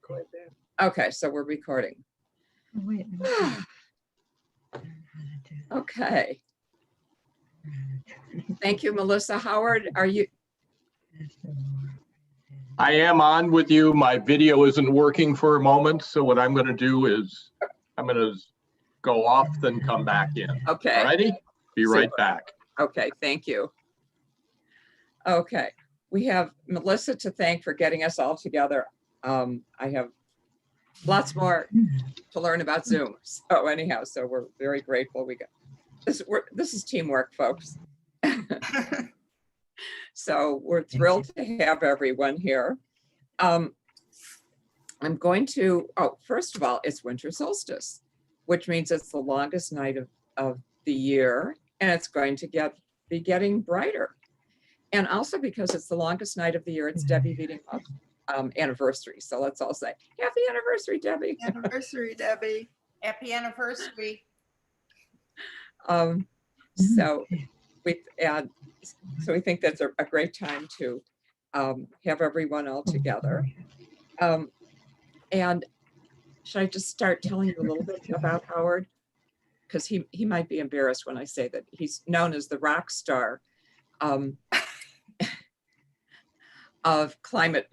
record there. Okay, so we're recording. Oh, wait. Okay. Thank you, Melissa. Howard, are you? I am on with you. My video isn't working for a moment. So what I'm going to do is I'm going to go off, then come back in. Okay. All righty. Be right Super. back. Okay, thank you. Okay, we have Melissa to thank for getting us all together. I have lots more to learn about Zoom. So anyhow, so we're very grateful. We got this. This is teamwork, folks. So we're thrilled to have everyone here. I'm going to, first of all, it's winter solstice, which means it's the longest night of the year, and it's going to be getting brighter. And also because it's the longest night of the year, it's Debbie Wiedinghoff's anniversary. So let's all say, happy anniversary, Debbie. Anniversary, Debbie. Happy anniversary. So we think that's a great time to have everyone all together. And should I just start telling you a little bit about Howard? Because he might be embarrassed when I say that he's known as the rock star of climate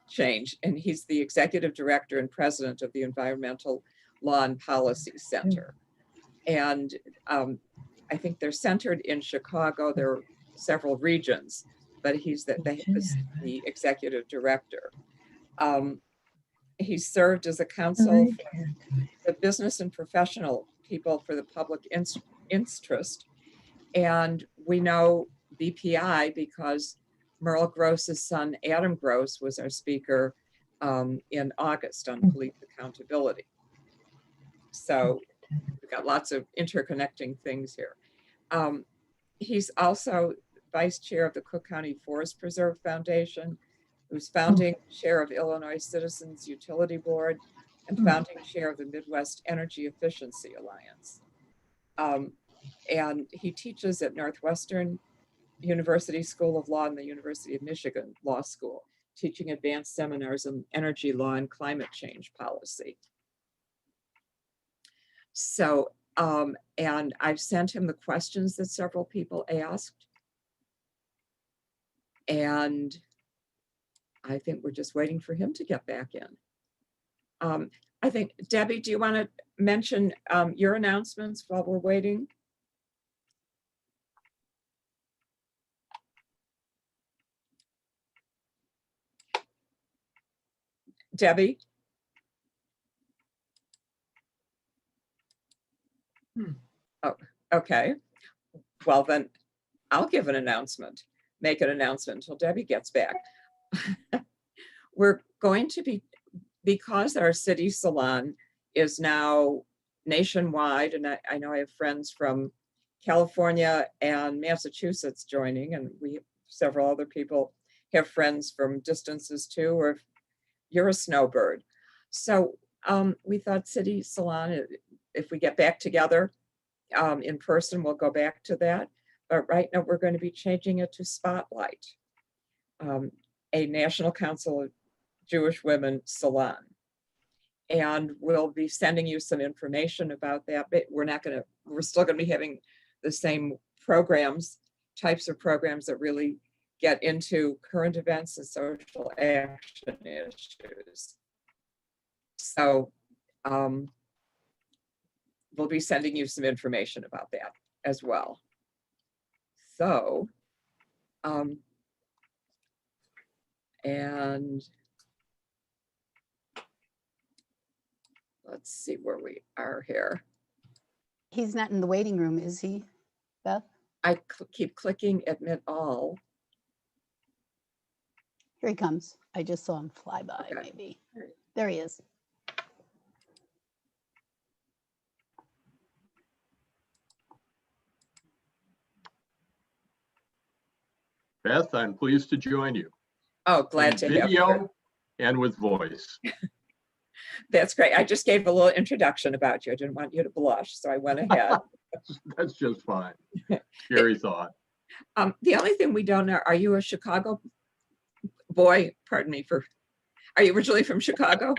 change. And he's the executive director and president of the Environmental Law and Policy Center. And I think they're centered in Chicago. There are several regions, but he's the executive director. He served as a counsel for the business and professional people for the public interest. And we know BPI because Merle Gross's son, Adam Gross, was our speaker in August on police accountability. So we've got lots of interconnecting things here. He's also vice chair of the Cook County Forest Preserve Foundation, who's founding chair of Illinois Citizens Utility Board and founding chair of the Midwest Energy Efficiency Alliance. And he teaches at Northwestern University School of Law and the University of Michigan Law School, teaching advanced seminars on energy law and climate change policy. So, and I've sent him the questions that several people asked. And I think we're just waiting for him to get back in. I think, Debbie, do you want to mention your announcements while we're waiting? Debbie? Oh, okay. Well, then I'll give an announcement, make an announcement until Debbie gets back. We're going to be, because our city salon is now nationwide, and I know I have friends from California and Massachusetts joining, and several other people have friends from distances too, or if you're a snowbird. So we thought City Salon, if we get back together in person, we'll go back to that. But right now we're going to be changing it to Spotlight, a National Council of Jewish Women salon. And we'll be sending you some information about that, but we're still going to be having the same programs, types of programs that really get into current events and social action issues. So we'll be sending you some information about that as well. So, and let's see where we are here. He's not in the waiting room, is he, Beth? I keep clicking admit all. Here he comes. I just saw him fly by, Okay. maybe. There he is. Beth, I'm pleased to join you. Oh, glad to have you. Video and with voice. That's great. I just gave a little introduction about you. I didn't want you to blush, so I went ahead. That's just fine. Scary thought. The only thing we don't know, are you a Chicago boy? Pardon me for Are you originally from Chicago?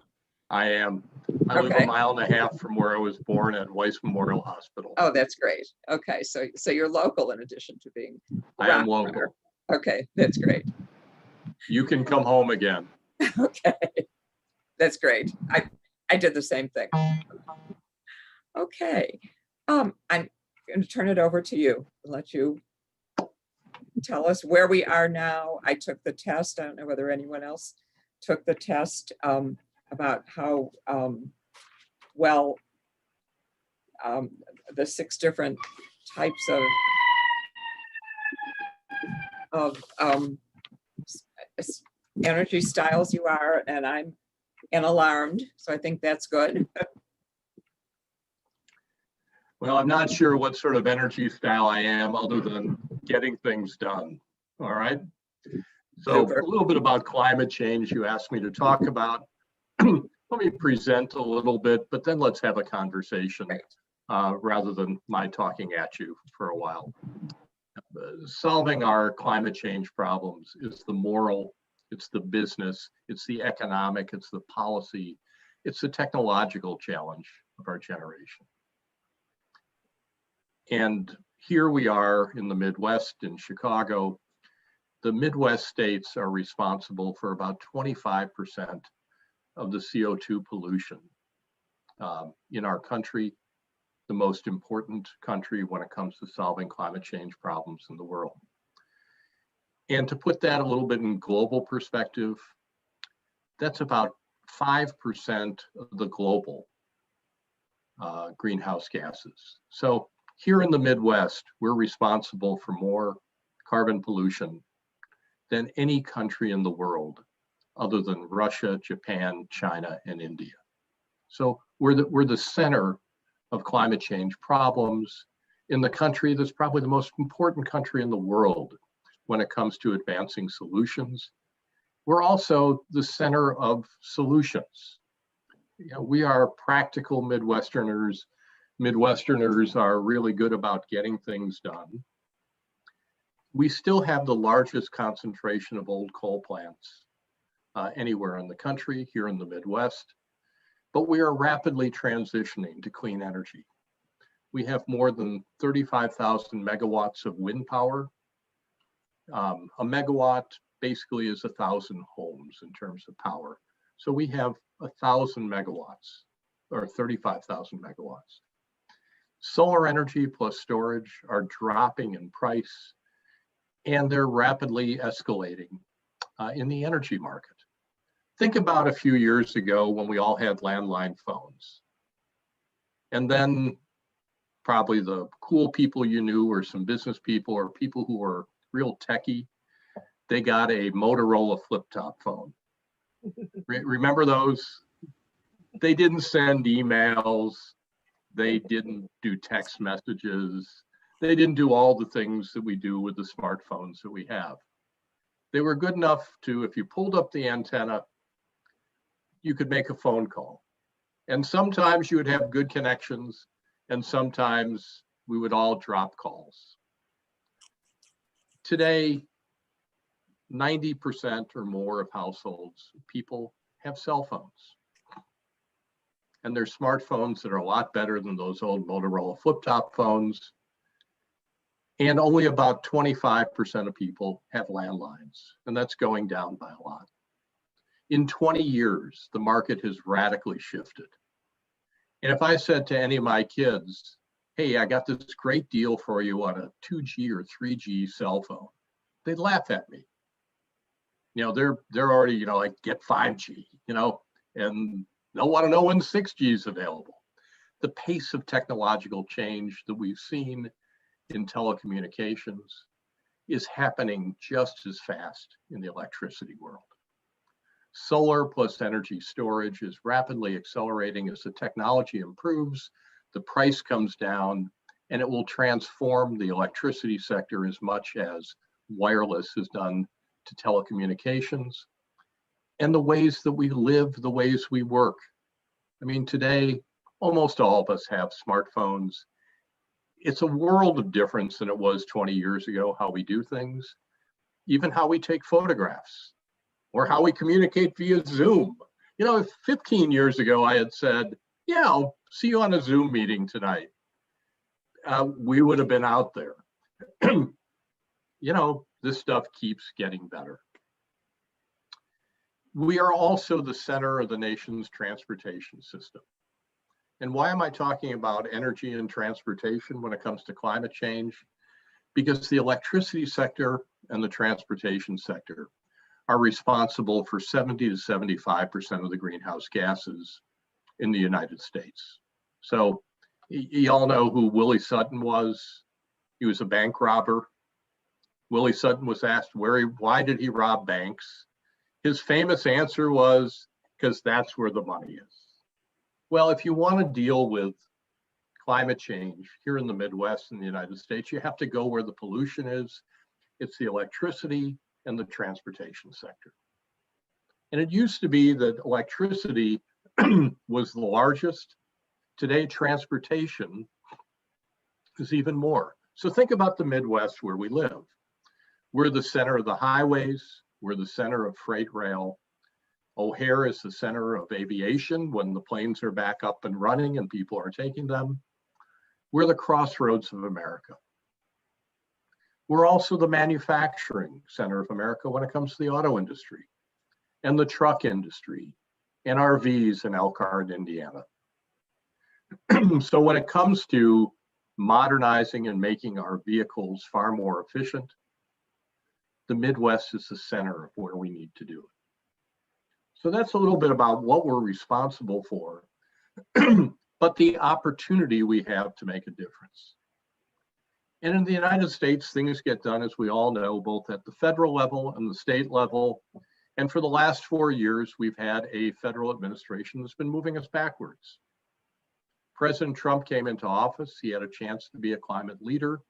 I am. I live Okay. a mile and a half from where I was born at Weiss Memorial Hospital. Oh, that's great. Okay, so you're local in addition to being a I am rock runner. local. Okay, that's great. You can come home again. Okay, that's great. I did the same thing. Okay, I'm going to turn it over to you. Let you tell us where we are now. I took the test. I don't know whether anyone else took the test about how well the 6 different types of energy styles you are, and I'm alarmed, so I think that's good. Well, I'm not sure what sort of energy style I am other than getting things done. All right. So Super. a little bit about climate change you asked me to talk about. Let me present a little bit, but then let's have a conversation rather than my talking at you for a while. Solving our climate change problems is the moral, it's the business, it's the economic, it's the policy, it's the technological challenge of our generation. And here we are in the Midwest, in Chicago. The Midwest states are responsible for about 25% of the CO2 pollution in our country, the most important country when it comes to solving climate change problems in the world. And to put that a little bit in global perspective, that's about 5% of the global greenhouse gases. So here in the Midwest, we're responsible for more carbon pollution than any country in the world other than Russia, Japan, China, and India. So we're the center of climate change problems in the country that's probably the most important country in the world when it comes to advancing solutions. We're also the center of solutions. You know, we are practical Midwesterners. Midwesterners are really good about getting things done. We still have the largest concentration of old coal plants anywhere in the country, here in the Midwest, but we are rapidly transitioning to clean energy. We have more than 35,000 megawatts of wind power. A megawatt basically is 1,000 homes in terms of power. So we have 1,000 megawatts or 35,000 megawatts. Solar energy plus storage are dropping in price, and they're rapidly escalating in the energy market. Think about a few years ago when we all had landline phones. And then probably the cool people you knew or some business people or people who were real techie, they got a Motorola flip-top phone. Remember those? They didn't send emails. They didn't do text messages. They didn't do all the things that we do with the smartphones that we have. They were good enough to, if you pulled up the antenna, you could make a phone call. And sometimes you would have good connections, and sometimes we would all drop calls. Today, 90% or more of households, people have cell phones. And they're smartphones that are a lot better than those old Motorola flip-top phones. And only about 25% of people have landlines, and that's going down by a lot. In 20 years, the market has radically shifted. And if I said to any of my kids, hey, I got this great deal for you on a 2G or 3G cell phone, they'd laugh at me. You know, they're already, you know, like get 5G, you know, and they'll want to know when 6G is available. The pace of technological change that we've seen in telecommunications is happening just as fast in the electricity world. Solar plus energy storage is rapidly accelerating as the technology improves, the price comes down, and it will transform the electricity sector as much as wireless has done to telecommunications and the ways that we live, the ways we work. I mean, today, almost all of us have smartphones. It's a world of difference than it was 20 years ago, how we do things, even how we take photographs. or how we communicate via Zoom. You know, if 15 years ago I had said, yeah, I'll see you on a Zoom meeting tonight, we would have been out there. You know, this stuff keeps getting better. We are also the center of the nation's transportation system. And why am I talking about energy and transportation when it comes to climate change? Because the electricity sector and the transportation sector are responsible for 70 to 75% of the greenhouse gases in the United States. So you all know who Willie Sutton was. He was a bank robber. Willie Sutton was asked why did he rob banks? His famous answer was, because that's where the money is. Well, if you want to deal with climate change here in the Midwest in the United States, you have to go where the pollution is. It's the electricity and the transportation sector. And it used to be that electricity was the largest. Today, transportation is even more. So think about the Midwest where we live. We're the center of the highways. We're the center of freight rail. O'Hare is the center of aviation when the planes are back up and running and people are taking them. We're the crossroads of America. We're also the manufacturing center of America when it comes to the auto industry and the truck industry and RVs in Elkhart, Indiana. So when it comes to modernizing and making our vehicles far more efficient, the Midwest is the center of where we need to do it. So that's a little bit about what we're responsible for, but the opportunity we have to make a difference. And in the United States, things get done, as we all know, both at the federal level and the state level. And for the last 4 years, we've had a federal administration that's been moving us backwards. President Trump came into office. He had a chance to be a climate leader.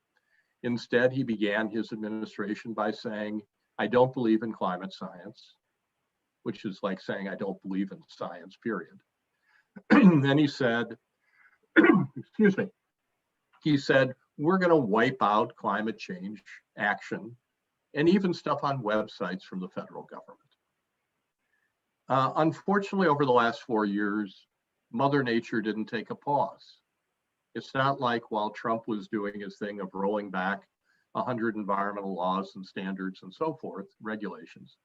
Instead, he began his administration by saying, I don't believe in climate science, which is like saying, I don't believe in science, period. Then he said, excuse me, he said, we're going to wipe out climate change action and even stuff on websites from the federal government. Unfortunately, over the last 4 years, Mother Nature didn't take a pause. It's not like while Trump was doing his thing of rolling back 100 environmental laws and standards and so forth, regulations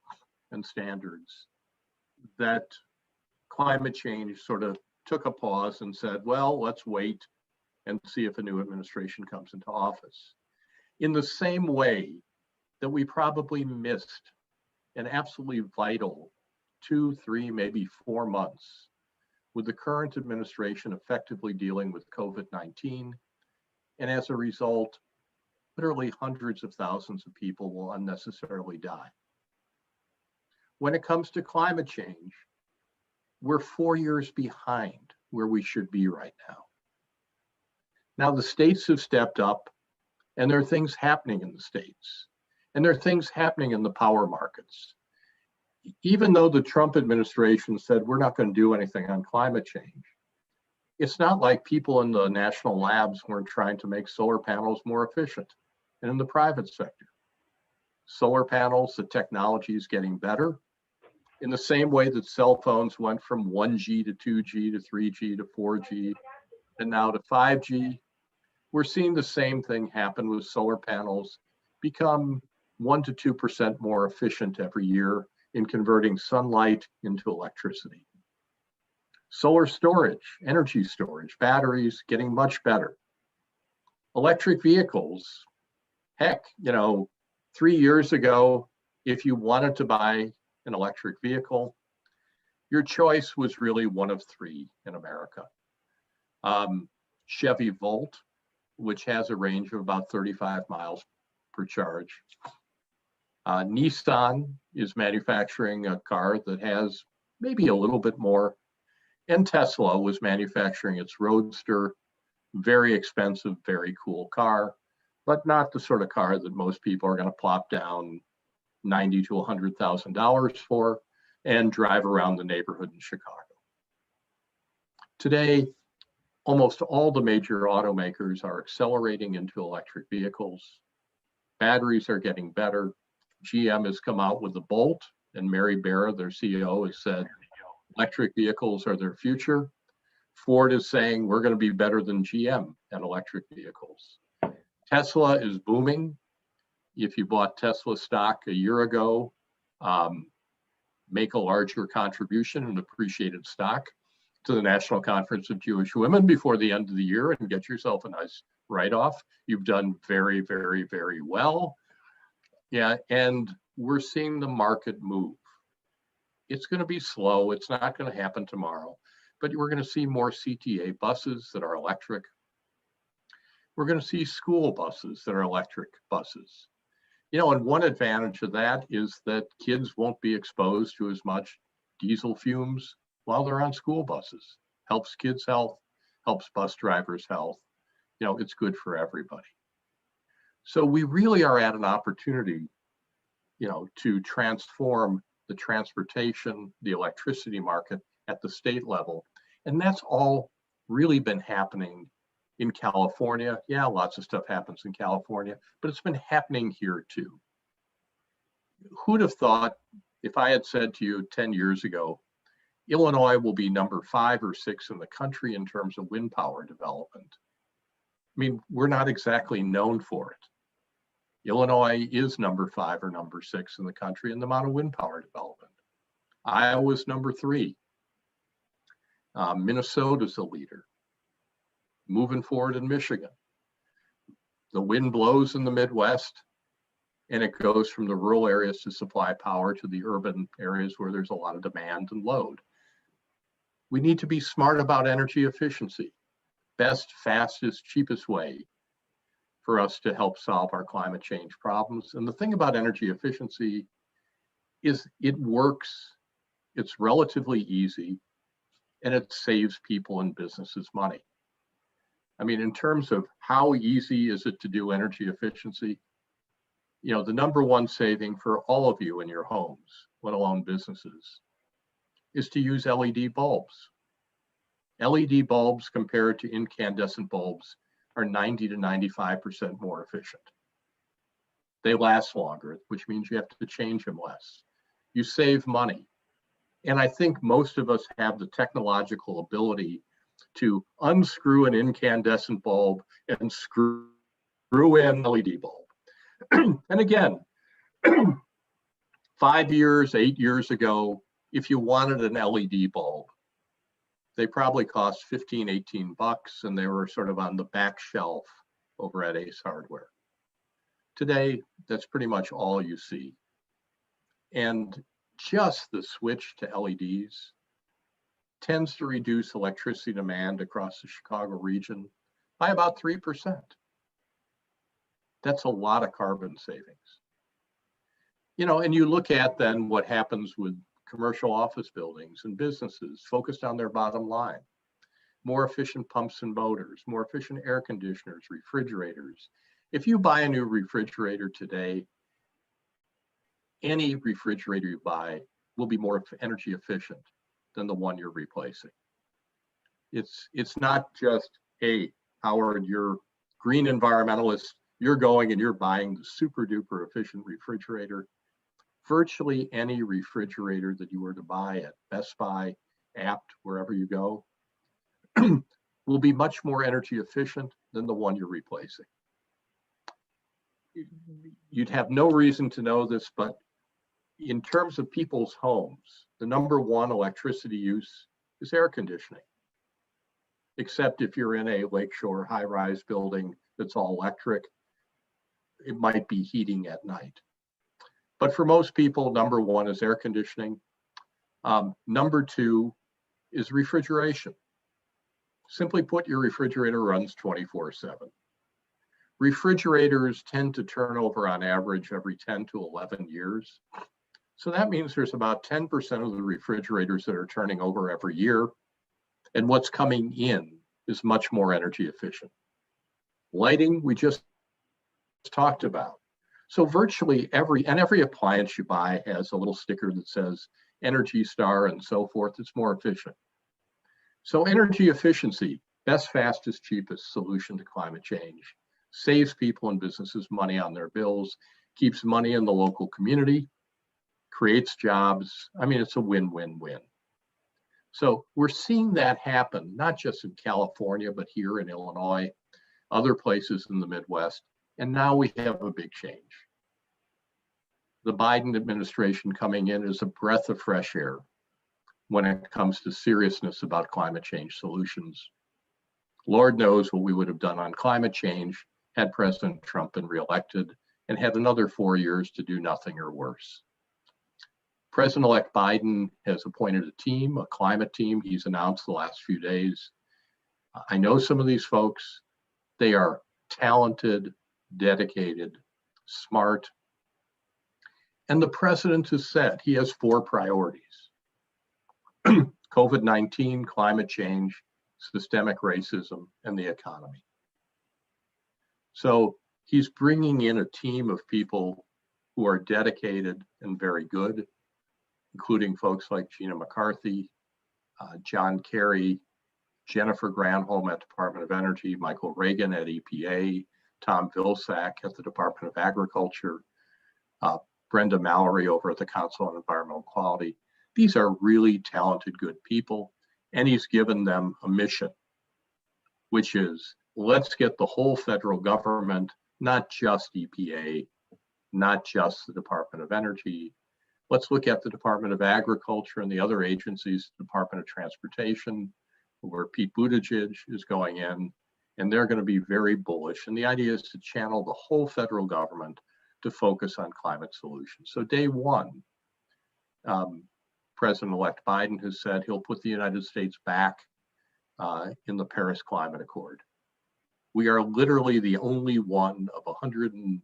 and standards, that climate change sort of took a pause and said, well, let's wait and see if a new administration comes into office. In the same way that we probably missed an absolutely vital 2, 3, maybe 4 months with the current administration effectively dealing with COVID-19. And as a result, literally hundreds of thousands of people will unnecessarily die. When it comes to climate change, we're 4 years behind where we should be right now. Now, the states have stepped up, and there are things happening in the states, and there are things happening in the power markets. Even though the Trump administration said we're not going to do anything on climate change, it's not like people in the national labs weren't trying to make solar panels more efficient. And in the private sector, solar panels, the technology is getting better. In the same way that cell phones went from 1G to 2G to 3G to 4G and now to 5G, we're seeing the same thing happen with solar panels become 1 to 2% more efficient every year in converting sunlight into electricity. Solar storage, energy storage, batteries getting much better. Electric vehicles, heck, 3 years ago, if you wanted to buy an electric vehicle, your choice was really one of 3 in America. Chevy Volt, which has a range of about 35 miles per charge. Nissan is manufacturing a car that has maybe a little bit more. And Tesla was manufacturing its Roadster, very expensive, very cool car, but not the sort of car that most people are going to plop down $90,000 to $100,000 for and drive around the neighborhood in Chicago. Today, almost all the major automakers are accelerating into electric vehicles. Batteries are getting better. GM has come out with the Bolt and Mary Barra, their CEO, has said electric vehicles are their future. Ford is saying we're going to be better than GM at electric vehicles. Tesla is booming. If you bought Tesla stock a year ago, make a larger contribution and appreciated stock to the National Conference of Jewish Women before the end of the year and get yourself a nice write-off. You've done very, very, very well. Yeah, and we're seeing the market move. It's going to be slow. It's not going to happen tomorrow, but we're going to see more CTA buses that are electric. We're going to see school buses that are electric buses. You know, and one advantage of that is that kids won't be exposed to as much diesel fumes while they're on school buses. Helps kids' health, helps bus drivers' health. You know, it's good for everybody. So we really are at an opportunity, you know, to transform the transportation, the electricity market at the state level. And that's all really been happening in California. Yeah, lots of stuff happens in California, but it's been happening here too. Who'd have thought, if I had said to you 10 years ago, Illinois will be number 5 or 6 in the country in terms of wind power development? I mean, we're not exactly known for it. Illinois is number 5 or number 6 in the country in the amount of wind power development. Iowa's number 3. Minnesota's the leader. Moving forward in Michigan. The wind blows in the Midwest and it goes from the rural areas to supply power to the urban areas where there's a lot of demand and load. We need to be smart about energy efficiency. Best, fastest, cheapest way for us to help solve our climate change problems. And the thing about energy efficiency is it works, it's relatively easy, and it saves people and businesses money. I mean, in terms of how easy is it to do energy efficiency, you know, the number one saving for all of you in your homes, let alone businesses, is to use LED bulbs. LED bulbs compared to incandescent bulbs are 90 to 95% more efficient. They last longer, which means you have to change them less. You save money. And I think most of us have the technological ability to unscrew an incandescent bulb and screw in an LED bulb. And again, 5 years, 8 years ago, if you wanted an LED bulb, they probably cost 15, 18 bucks, and they were sort of on the back shelf over at Ace Hardware. Today, that's pretty much all you see. And just the switch to LEDs tends to reduce electricity demand across the Chicago region by about 3%. That's a lot of carbon savings. You know, and you look at then what happens with commercial office buildings and businesses focused on their bottom line. More efficient pumps and motors, more efficient air conditioners, refrigerators. If you buy a new refrigerator today, any refrigerator you buy will be more energy efficient than the one you're replacing. It's not just, hey, Howard, you're green environmentalist, you're going and you're buying the super duper efficient refrigerator. Virtually any refrigerator that you were to buy at Best Buy, Apt, wherever you go, will be much more energy efficient than the one you're replacing. You'd have no reason to know this, but in terms of people's homes, the number one electricity use is air conditioning. Except if you're in a lakeshore high-rise building that's all electric, it might be heating at night. But for most people, number one is air conditioning. Number two is refrigeration. Simply put, your refrigerator runs 24/7. Refrigerators tend to turn over on average every 10 to 11 years. So that means there's about 10% of the refrigerators that are turning over every year. And what's coming in is much more energy efficient. Lighting, we just talked about. So virtually every appliance you buy has a little sticker that says Energy Star and so forth. It's more efficient. So energy efficiency, best, fastest, cheapest solution to climate change, saves people and businesses money on their bills, keeps money in the local community, creates jobs. I mean, it's a win-win-win. So we're seeing that happen, not just in California, but here in Illinois, other places in the Midwest. And now we have a big change. The Biden administration coming in is a breath of fresh air when it comes to seriousness about climate change solutions. Lord knows what we would have done on climate change had President Trump been reelected and had another 4 years to do nothing or worse. President-elect Biden has appointed a team, a climate team he's announced the last few days. I know some of these folks. They are talented, dedicated, smart. And the president has said he has 4 priorities: COVID-19, climate change, systemic racism, and the economy. So he's bringing in a team of people who are dedicated and very good, including folks like Gina McCarthy, John Kerry, Jennifer Granholm at Department of Energy, Michael Reagan at EPA, Tom Vilsack at the Department of Agriculture, Brenda Mallory over at the Council on Environmental Quality. These are really talented, good people, and he's given them a mission, which is let's get the whole federal government, not just EPA, not just the Department of Energy. Let's look at the Department of Agriculture and the other agencies, Department of Transportation, where Pete Buttigieg is going in, and they're going to be very bullish. And the idea is to channel the whole federal government to focus on climate solutions. So day one, President-elect Biden has said he'll put the United States back in the Paris Climate Accord. We are literally the only one of 100 and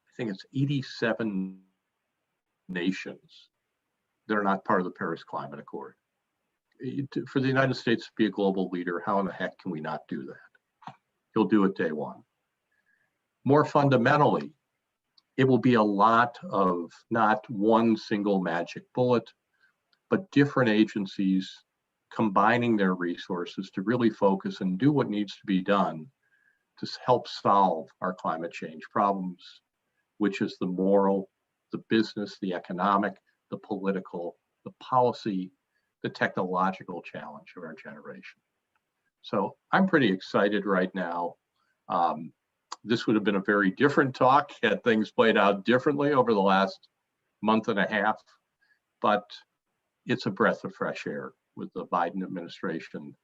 I think it's 87 nations that are not part of the Paris Climate Accord. For the United States to be a global leader, how in the heck can we not do that? He'll do it day one. More fundamentally, it will be a lot of not one single magic bullet, but different agencies combining their resources to really focus and do what needs to be done to help solve our climate change problems, which is the moral, the business, the economic, the political, the policy, the technological challenge of our generation. So I'm pretty excited right now. This would have been a very different talk had things played out differently over the last month and a half, but it's a breath of fresh air with the Biden administration.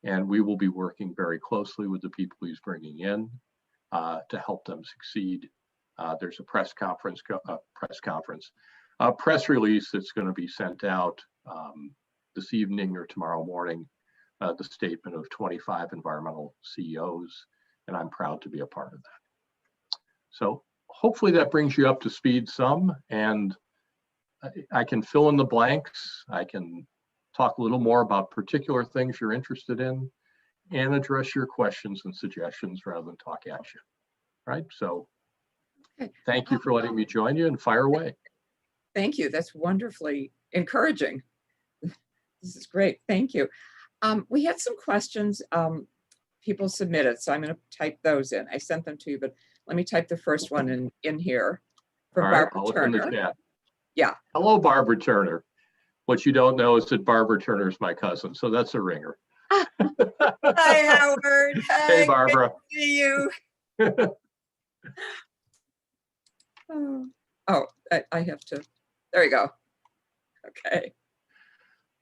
And we will be working very closely with the people he's bringing in to help them succeed. There's a press release that's going to be sent out this evening or tomorrow morning, the statement of 25 environmental CEOs, and I'm proud to be a part of that. So hopefully that brings you up to speed some, and I can fill in the blanks. I can talk a little more about particular things you're interested in and address your questions and suggestions rather than talk at you, right? So thank you for letting me join you, and fire away. Thank you. That's wonderfully encouraging. This is great. Thank you. We had some questions people submitted, so I'm going to type those in. I sent them to you, but let me type the first one in here from Barbara Turner. Yeah. Hello, Barbara Turner. What you don't know is that Barbara Turner is my cousin, so that's a ringer. Hi, Howard. Hey, Barbara. Good to see you. I have to, there you go. Okay.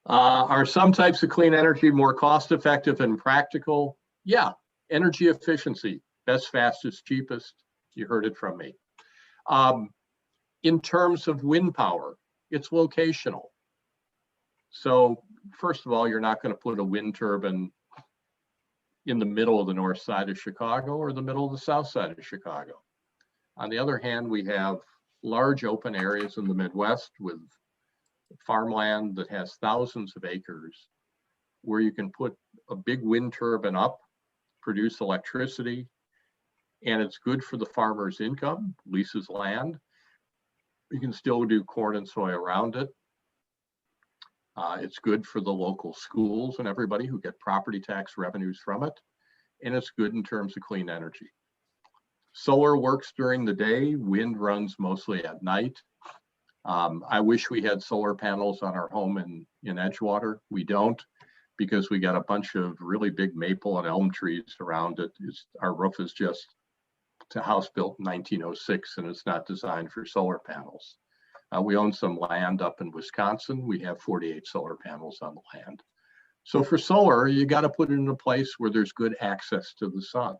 Are some types of clean energy more cost effective and practical? Yeah, energy efficiency, best, fastest, cheapest. You heard it from me. In terms of wind power, it's locational. So first of all, you're not going to put a wind turbine in the middle of the north side of Chicago or the middle of the south side of Chicago. On the other hand, we have large open areas in the Midwest with farmland that has thousands of acres where you can put a big wind turbine up, produce electricity, and it's good for the farmer's income, leases land. You can still do corn and soy around it. It's good for the local schools and everybody who get property tax revenues from it. And it's good in terms of clean energy. Solar works during the day, wind runs mostly at night. I wish we had solar panels on our home in Edgewater. We don't, because we got a bunch of really big maple and elm trees around it. Our roof is just a house built in 1906, and it's not designed for solar panels. We own some land up in Wisconsin. We have 48 solar panels on the land. So for solar, you got to put it in a place where there's good access to the sun.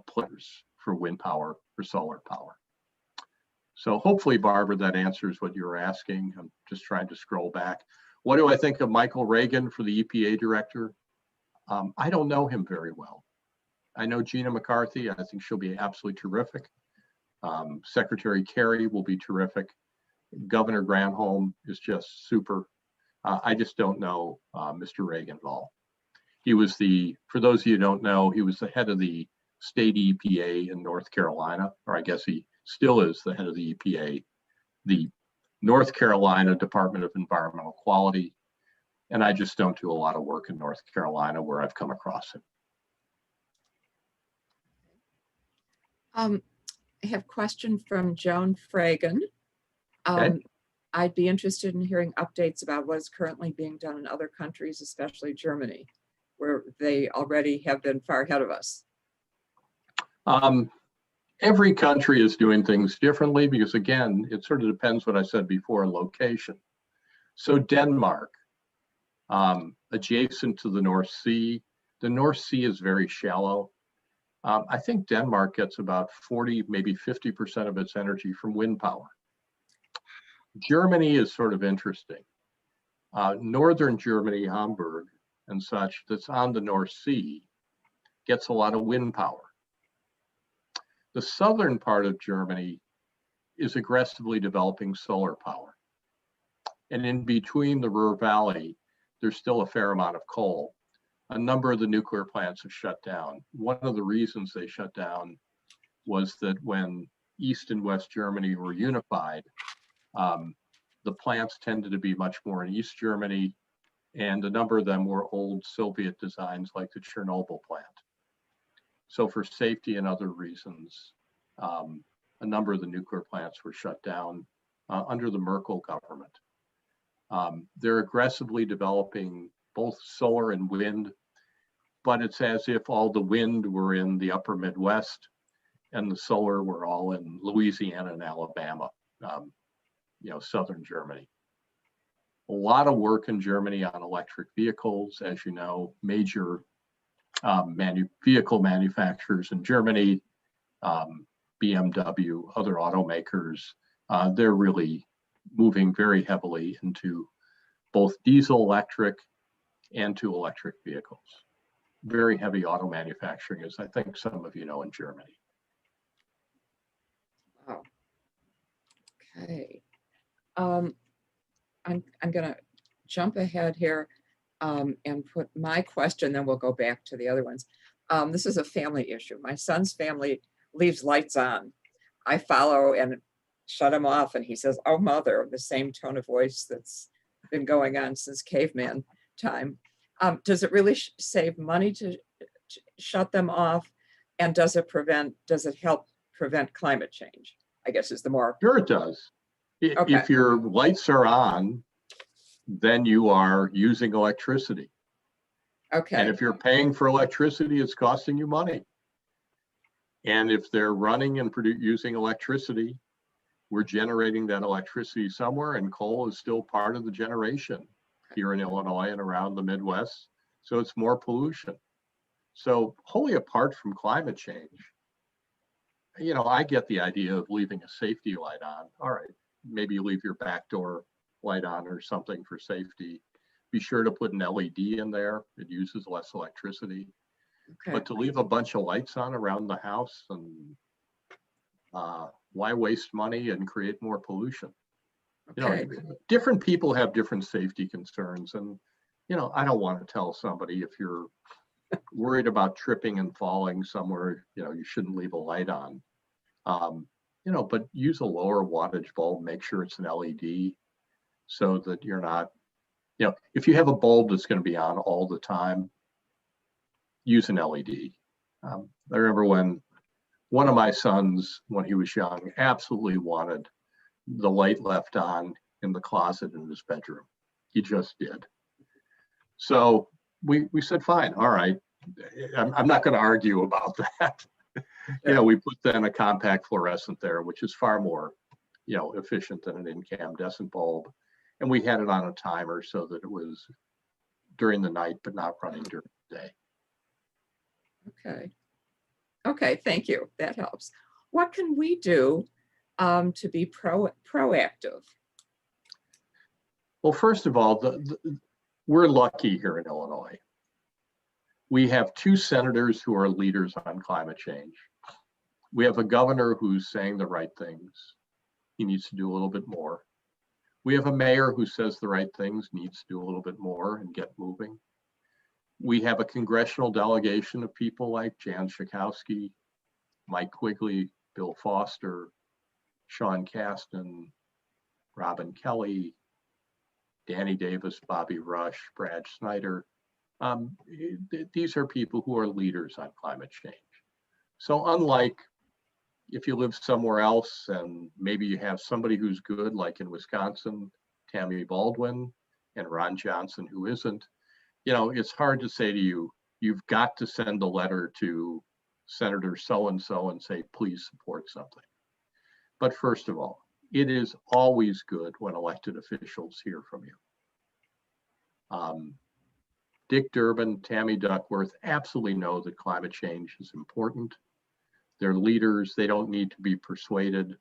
Players for wind power, for solar power. So hopefully, Barbara, that answers what you were asking. I'm just trying to scroll back. What do I think of Michael Reagan for the EPA director? I don't know him very well. I know Gina McCarthy. I think she'll be absolutely terrific. Secretary Kerry will be terrific. Governor Granholm is just super. I just don't know Mr. Reagan at all. He was for those of you who don't know, he was the head of the state EPA in North Carolina, or I guess he still is the head of the EPA, the North Carolina Department of Environmental Quality. And I just don't do a lot of work in North Carolina where I've come across him. I have a question from Joan Fragan. Okay. I'd be interested in hearing updates about what is currently being done in other countries, especially Germany, where they already have been far ahead of us. Every country is doing things differently because, again, it sort of depends what I said before, location. So Denmark, adjacent to the North Sea. The North Sea is very shallow. I think Denmark gets about 40, maybe 50% of its energy from wind power. Germany is sort of interesting. Northern Germany, Hamburg and such, that's on the North Sea, gets a lot of wind power. The southern part of Germany is aggressively developing solar power. And in between the Ruhr Valley, there's still a fair amount of coal. A number of the nuclear plants have shut down. One of the reasons they shut down was that when East and West Germany were unified, the plants tended to be much more in East Germany, and a number of them were old Soviet designs like the Chernobyl plant. So for safety and other reasons, a number of the nuclear plants were shut down under the Merkel government. They're aggressively developing both solar and wind, but it's as if all the wind were in the upper Midwest and the solar were all in Louisiana and Alabama, southern Germany. A lot of work in Germany on electric vehicles, as you know, major vehicle manufacturers in Germany, BMW, other automakers, they're really moving very heavily into both diesel electric and to electric vehicles. Very heavy auto manufacturing, as I think some of you know, in Germany. Wow. Okay. I'm going to jump ahead here and put my question, then we'll go back to the other ones. This is a family issue. My son's family leaves lights on. I follow and shut him off, and he says, "Oh, mother," the same tone of voice that's been going on since caveman time. Does it really save money to shut them off? And does it help prevent climate change? I guess is the more. Sure, it does. Okay. If your lights are on, then you are using electricity. Okay. And if you're paying for electricity, it's costing you money. And if they're running and using electricity, we're generating that electricity somewhere, and coal is still part of the generation here in Illinois and around the Midwest. So it's more pollution. So wholly apart from climate change, I get the idea of leaving a safety light on. All right, maybe you leave your back door light on or something for safety. Be sure to put an LED in there. It uses less electricity. Okay. But to leave a bunch of lights on around the house, and why waste money and create more pollution? Okay. Different people have different safety concerns, and I don't want to tell somebody, if you're worried about tripping and falling somewhere, you shouldn't leave a light on. But use a lower wattage bulb. Make sure it's an LED, so that you're not, if you have a bulb that's going to be on all the time, use an LED. I remember when one of my sons, when he was young, absolutely wanted the light left on in the closet in his bedroom. He just did. So we said, fine, all right. I'm not going to argue about that. You know, we put then a compact fluorescent there, which is far more, you know, efficient than an incandescent bulb. And we had it on a timer so that it was during the night, but not running during the day. Okay. Okay, thank you. That helps. What can we do to be proactive? Well, first of all, we're lucky here in Illinois. We have 2 senators who are leaders on climate change. We have a governor who's saying the right things. He needs to do a little bit more. We have a mayor who says the right things, needs to do a little bit more and get moving. We have a congressional delegation of people like Jan Schakowsky, Mike Quigley, Bill Foster, Sean Casten, Robin Kelly, Danny Davis, Bobby Rush, Brad Snyder. These are people who are leaders on climate change. So unlike if you live somewhere else and maybe you have somebody who's good, like in Wisconsin, Tammy Baldwin, and Ron Johnson, who isn't, you know, it's hard to say to you, you've got to send a letter to Senator so-and-so and say, please support something. But first of all, it is always good when elected officials hear from you. Dick Durbin, Tammy Duckworth absolutely know that climate change is important. They're leaders, they don't need to be persuaded,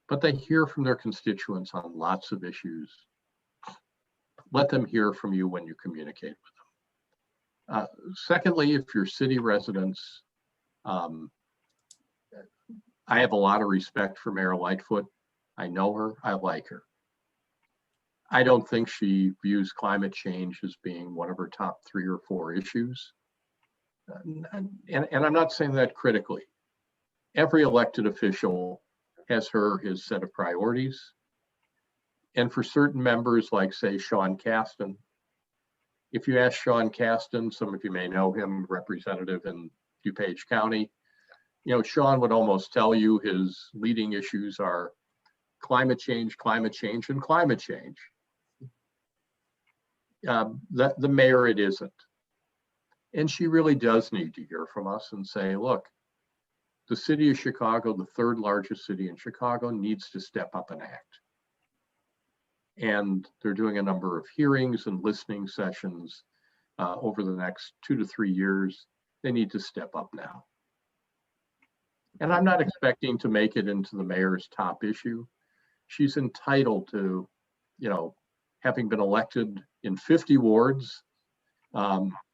but they hear from their constituents on lots of issues. Let them hear from you when you communicate with them. Secondly, if you're city residents, I have a lot of respect for Mayor Lightfoot. I know her, I like her. I don't think she views climate change as being one of her top 3 or 4 issues. And I'm not saying that critically. Every elected official has his set of priorities. And for certain members, like say Sean Casten, if you ask Sean Casten, some of you may know him, representative in DuPage County, you know, Sean would almost tell you his leading issues are climate change, and climate change. The mayor, it isn't. And she really does need to hear from us and say, look, the city of Chicago, the 3rd largest city in Chicago, needs to step up and act. And they're doing a number of hearings and listening sessions over the next 2 to 3 years. They need to step up now. And I'm not expecting to make it into the mayor's top issue. She's entitled to, you know, having been elected in 50 wards,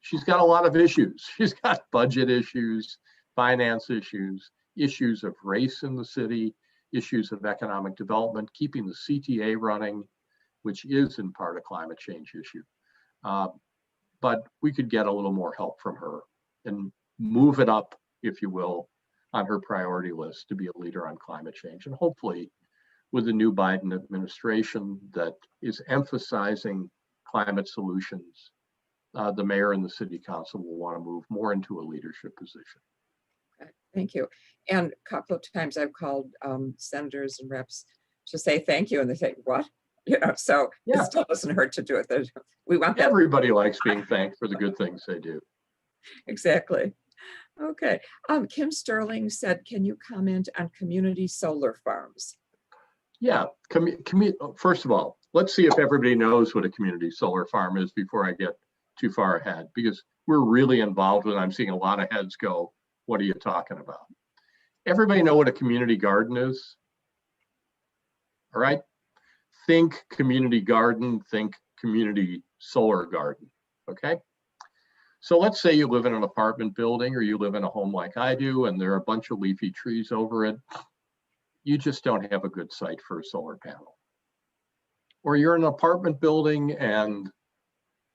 she's got a lot of issues. She's got budget issues, finance issues, issues of race in the city, issues of economic development, keeping the CTA running, which is in part a climate change issue. But we could get a little more help from her and move it up, if you will, on her priority list to be a leader on climate change. And hopefully with the new Biden administration that is emphasizing climate solutions, the mayor and the city council will want to move more into a leadership position. Okay, thank you. And a couple of times I've called senators and reps to say thank you, and they say, what? You know, so Yeah. It still doesn't hurt to do it. We want that. Everybody likes being thanked for the good things they do. Exactly. Okay. Kim Sterling said, can you comment on community solar farms? Yeah, first of all, let's see if everybody knows what a community solar farm is before I get too far ahead, because we're really involved and I'm seeing a lot of heads go, what are you talking about? Everybody know what a community garden is? All right. Think community garden, think community solar garden, okay? So let's say you live in an apartment building or you live in a home like I do and there are a bunch of leafy trees over it. You just don't have a good site for a solar panel. Or you're in an apartment building and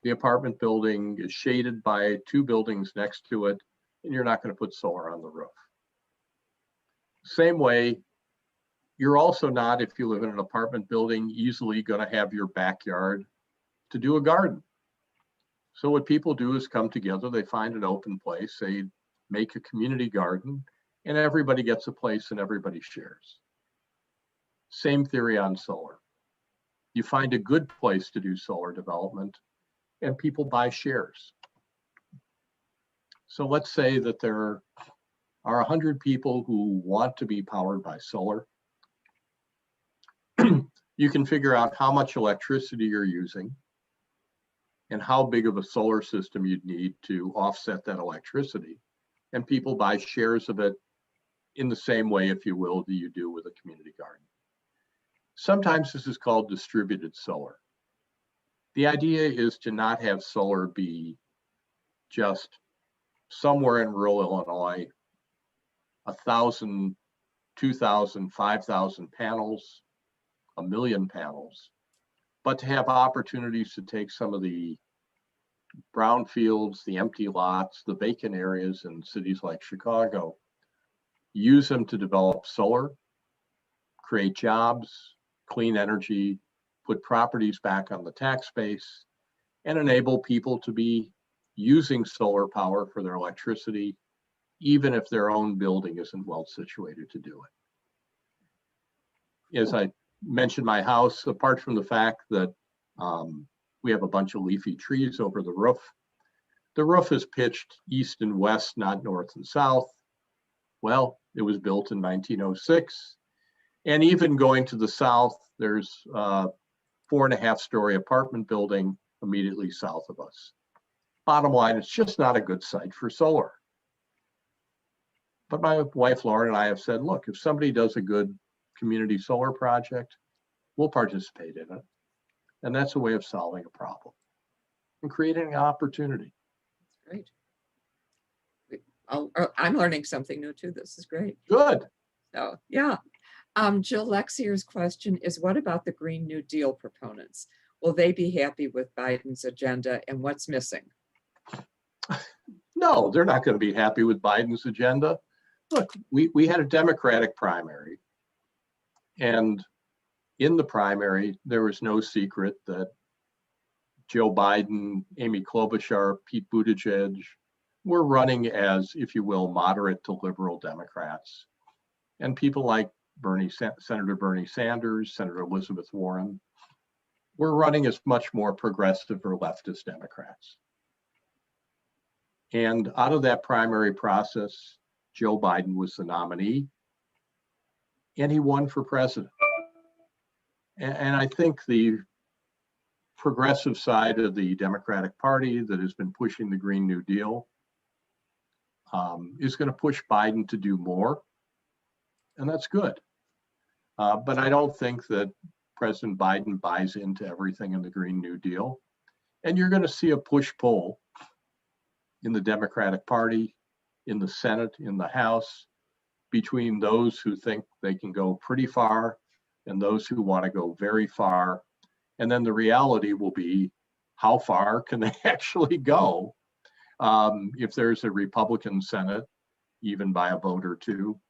the apartment building is shaded by 2 buildings next to it and you're not going to put solar on the roof. Same way, you're also not, if you live in an apartment building, easily going to have your backyard to do a garden. So what people do is come together, they find an open place, they make a community garden, and everybody gets a place and everybody shares. Same theory on solar. You find a good place to do solar development and people buy shares. So let's say that there are 100 people who want to be powered by solar. You can figure out how much electricity you're using and how big of a solar system you'd need to offset that electricity. And people buy shares of it in the same way, if you will, that you do with a community garden. Sometimes this is called distributed solar. The idea is to not have solar be just somewhere in rural Illinois, 1,000, 2,000, 5,000 panels, 1,000,000 panels, but to have opportunities to take some of the brownfields, the empty lots, the vacant areas in cities like Chicago, use them to develop solar, create jobs, clean energy, put properties back on the tax base, and enable people to be using solar power for their electricity, even if their own building isn't well situated to do it. As I mentioned my house, apart from the fact that we have a bunch of leafy trees over the roof is pitched east and west, not north and south. Well, it was built in 1906. And even going to the south, there's a 4.5-story apartment building immediately south of us. Bottom line, it's just not a good site for solar. But my wife, Lauren, and I have said, look, if somebody does a good community solar project, we'll participate in it. And that's a way of solving a problem and creating an opportunity. That's great. I'm learning something new too. This is great. Good. So yeah. Jill Lexier's question is, what about the Green New Deal proponents? Will they be happy with Biden's agenda and what's missing? No, they're not going to be happy with Biden's agenda. Look, we had a Democratic primary, and in the primary, there was no secret that Joe Biden, Amy Klobuchar, Pete Buttigieg were running as, if you will, moderate to liberal Democrats. And people like Senator Bernie Sanders, Senator Elizabeth Warren, were running as much more progressive or leftist Democrats. And out of that primary process, Joe Biden was the nominee, and he won for president. And I think the progressive side of the Democratic Party that has been pushing the Green New Deal is going to push Biden to do more, and that's good. But I don't think that President Biden buys into everything in the Green New Deal. And you're going to see a push-pull in the Democratic Party, in the Senate, in the House, between those who think they can go pretty far and those who want to go very far. And then the reality will be, how far can they actually go if there's a Republican Senate, even by a vote or two,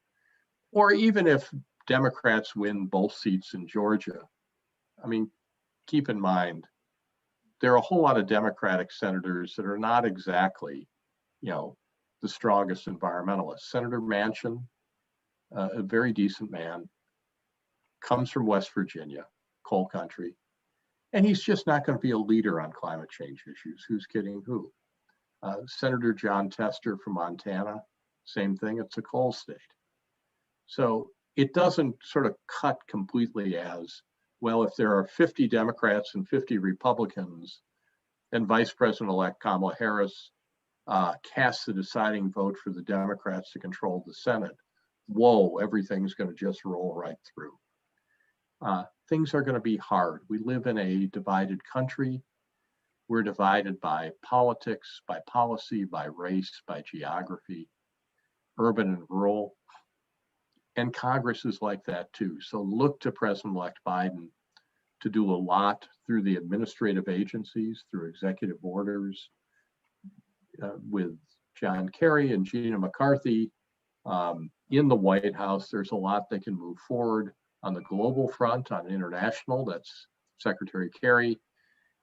or even if Democrats win both seats in Georgia. I mean, keep in mind, there are a whole lot of Democratic senators that are not exactly, the strongest environmentalists. Senator Manchin, a very decent man, comes from West Virginia, coal country, and he's just not going to be a leader on climate change issues. Who's kidding who? Senator John Tester from Montana, same thing, it's a coal state. So it doesn't sort of cut completely as, well, if there are 50 Democrats and 50 Republicans, and Vice President-elect Kamala Harris casts the deciding vote for the Democrats to control the Senate, whoa, everything's going to just roll right through. Things are going to be hard. We live in a divided country. We're divided by politics, by policy, by race, by geography, urban and rural. And Congress is like that too. So look to President-elect Biden to do a lot through the administrative agencies, through executive orders, with John Kerry and Gina McCarthy. In the White House, there's a lot they can move forward on the global front, on international, that's Secretary Kerry,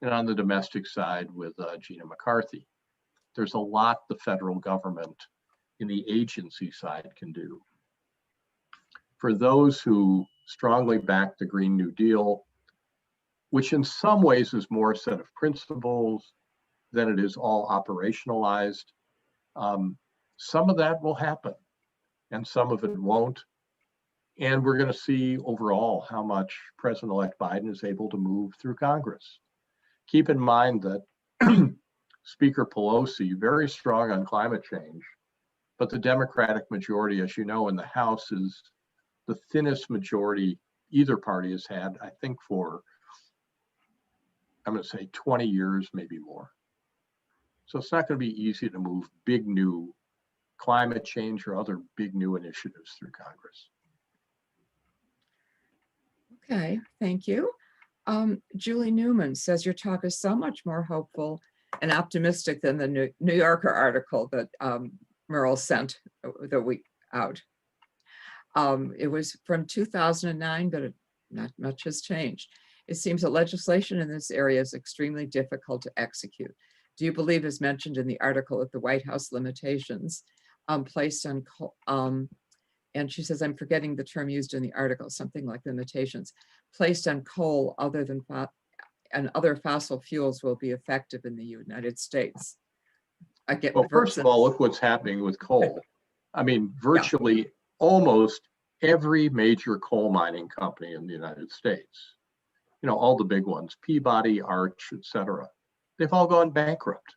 and on the domestic side with Gina McCarthy. There's a lot the federal government in the agency side can do. For those who strongly backed the Green New Deal, which in some ways is more a set of principles than it is all operationalized. Some of that will happen and some of it won't. And we're going to see overall how much President-elect Biden is able to move through Congress. Keep in mind that Speaker Pelosi, very strong on climate change, but the Democratic majority, as you know, in the House is the thinnest majority either party has had, I think, for, I'm going to say 20 years, maybe more. So it's not going to be easy to move big new climate change or other big new initiatives through Congress. Okay, thank you. Julie Newman says your talk is so much more hopeful and optimistic than the New Yorker article that Merle sent the week out. It was from 2009, but not much has changed. It seems that legislation in this area is extremely difficult to execute. Do you believe, as mentioned in the article, that the White House limitations placed on, and she says, I'm forgetting the term used in the article, something like limitations, placed on coal other than and other fossil fuels will be effective in the United States? Well, first of all, look what's happening with coal. I mean, virtually almost every major coal mining company in the United States, you know, all the big ones, Peabody, Arch, et cetera, they've all gone bankrupt.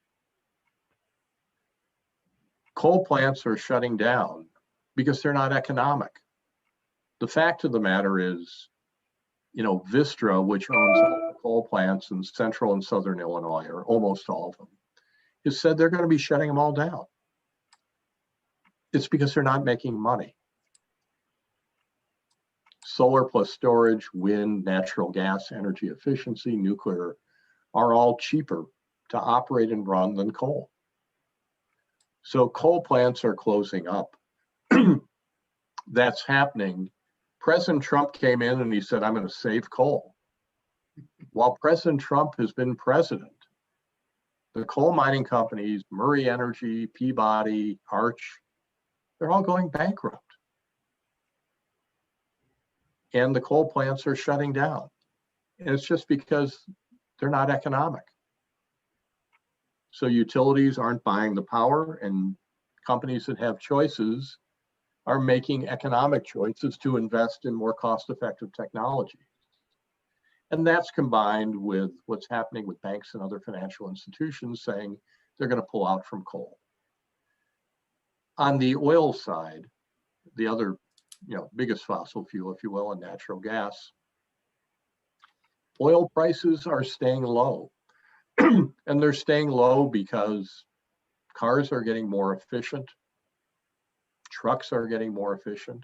Coal plants are shutting down because they're not economic. The fact of the matter is, you know, Vistra, which owns all the coal plants in central and southern Illinois, or almost all of them, has said they're going to be shutting them all down. It's because they're not making money. Solar plus storage, wind, natural gas, energy efficiency, nuclear are all cheaper to operate and run than coal. So coal plants are closing up. That's happening. President Trump came in and he said, I'm going to save coal. While President Trump has been president, the coal mining companies, Murray Energy, Peabody, Arch, they're all going bankrupt. And the coal plants are shutting down. And it's just because they're not economic. So utilities aren't buying the power, and companies that have choices are making economic choices to invest in more cost-effective technology. And that's combined with what's happening with banks and other financial institutions saying they're going to pull out from coal. On the oil side, the other, you know, biggest fossil fuel, if you will, and natural gas, oil prices are staying low. And they're staying low because cars are getting more efficient. Trucks are getting more efficient.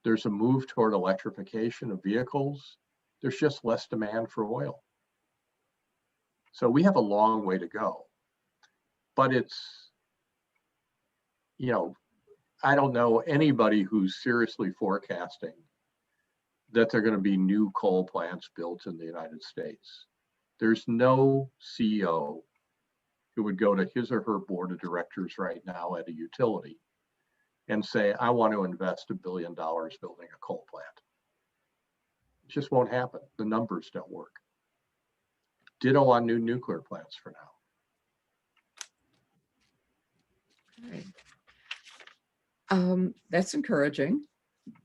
There's a move toward electrification of vehicles. There's just less demand for oil. So we have a long way to go. But it's, you know, I don't know anybody who's seriously forecasting that there are going to be new coal plants built in the United States. There's no CEO who would go to his or her board of directors right now at a utility and say, I want to invest $1 billion building a coal plant. It just won't happen. The numbers don't work. Ditto on new nuclear plants for now. Okay. That's encouraging.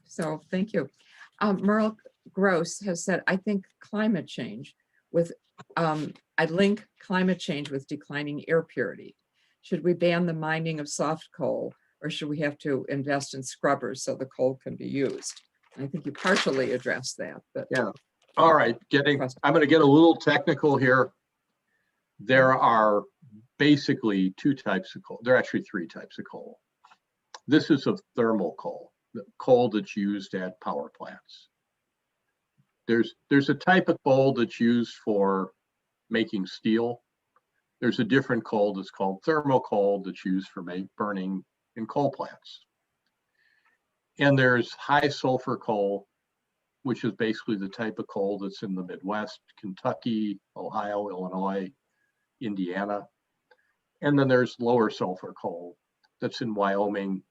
So thank you. Merle Gross has said, I think climate change with, I link climate change with declining air purity. Should we ban the mining of soft coal, or should we have to invest in scrubbers so the coal can be used? I think you partially addressed that, but yeah. All right, I'm going to get a little technical here. There are basically two types of coal. There are actually three types of coal. This is a thermal coal, the coal that's used at power plants. There's a type of coal that's used for making steel. There's a different coal that's called thermal coal that's used for burning in coal plants. And there's high sulfur coal, which is basically the type of coal that's in the Midwest, Kentucky, Ohio, Illinois, Indiana. And then there's lower sulfur coal that's in Wyoming,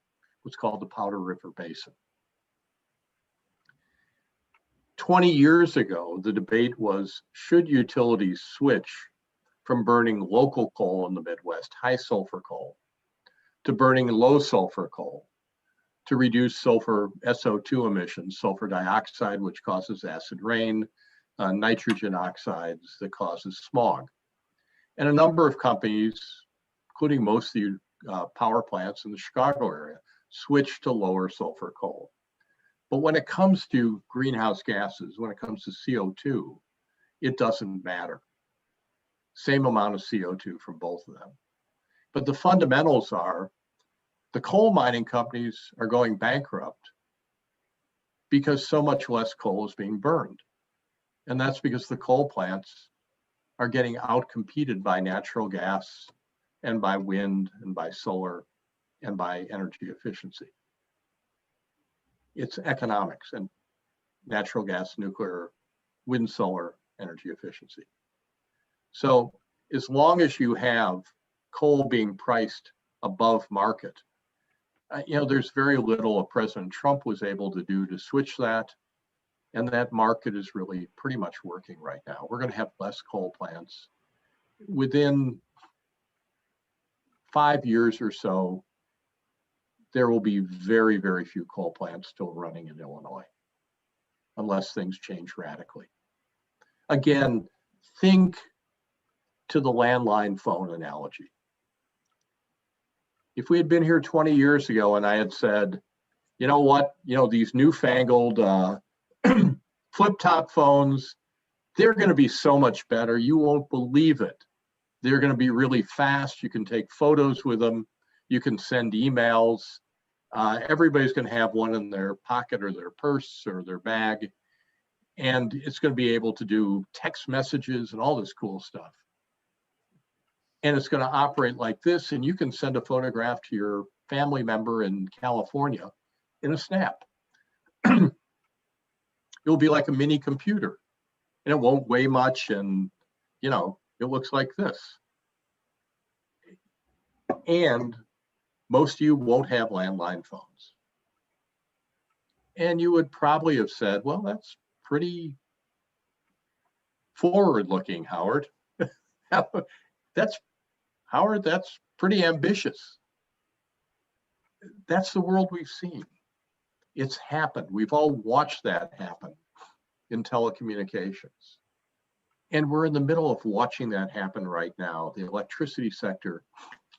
what's called the Powder River Basin. 20 years ago, the debate was, should utilities switch from burning local coal in the Midwest, high sulfur coal, to burning low sulfur coal to reduce sulfur SO2 emissions, sulfur dioxide, which causes acid rain, nitrogen oxides that causes smog. And a number of companies, including most of the power plants in the Chicago area, switched to lower sulfur coal. But when it comes to greenhouse gases, when it comes to CO2, it doesn't matter. Same amount of CO2 from both of them. But the fundamentals are, the coal mining companies are going bankrupt because so much less coal is being burned. And that's because the coal plants are getting outcompeted by natural gas and by wind and by solar and by energy efficiency. It's economics and natural gas, nuclear, wind, solar, energy efficiency. So as long as you have coal being priced above market, there's very little President Trump was able to do to switch that. And that market is really pretty much working right now. We're going to have less coal plants. Within 5 years or so, there will be very, very few coal plants still running in Illinois, unless things change radically. Again, think to the landline phone analogy. If we had been here 20 years ago and I had said, you know what, these newfangled flip-top phones, they're going to be so much better. You won't believe it. They're going to be really fast. You can take photos with them. You can send emails. Everybody's going to have one in their pocket or their purse or their bag. And it's going to be able to do text messages and all this cool stuff. And it's going to operate like this. And you can send a photograph to your family member in California in a snap. It'll be like a mini computer, and it won't weigh much, and it looks like this. And most of you won't have landline phones. And you would probably have said, well, that's pretty forward-looking, Howard. That's pretty ambitious. That's the world we've seen. It's happened. We've all watched that happen in telecommunications. And we're in the middle of watching that happen right now. The electricity sector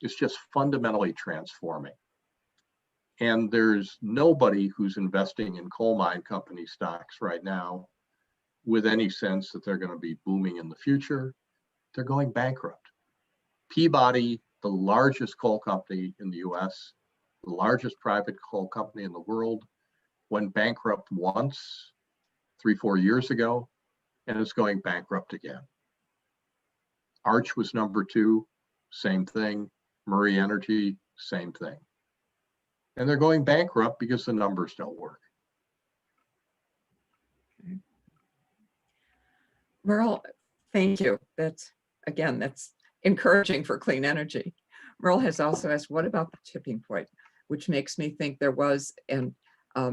is just fundamentally transforming. And there's nobody who's investing in coal mine company stocks right now with any sense that they're going to be booming in the future. They're going bankrupt. Peabody, the largest coal company in the US, the largest private coal company in the world, went bankrupt once 3-4 years ago, and it's going bankrupt again. Arch was number 2, same thing. Murray Energy, same thing. And they're going bankrupt because the numbers don't work. Merle, thank you. That's encouraging for clean energy. Merle has also asked, what about the tipping point, which makes me think there was and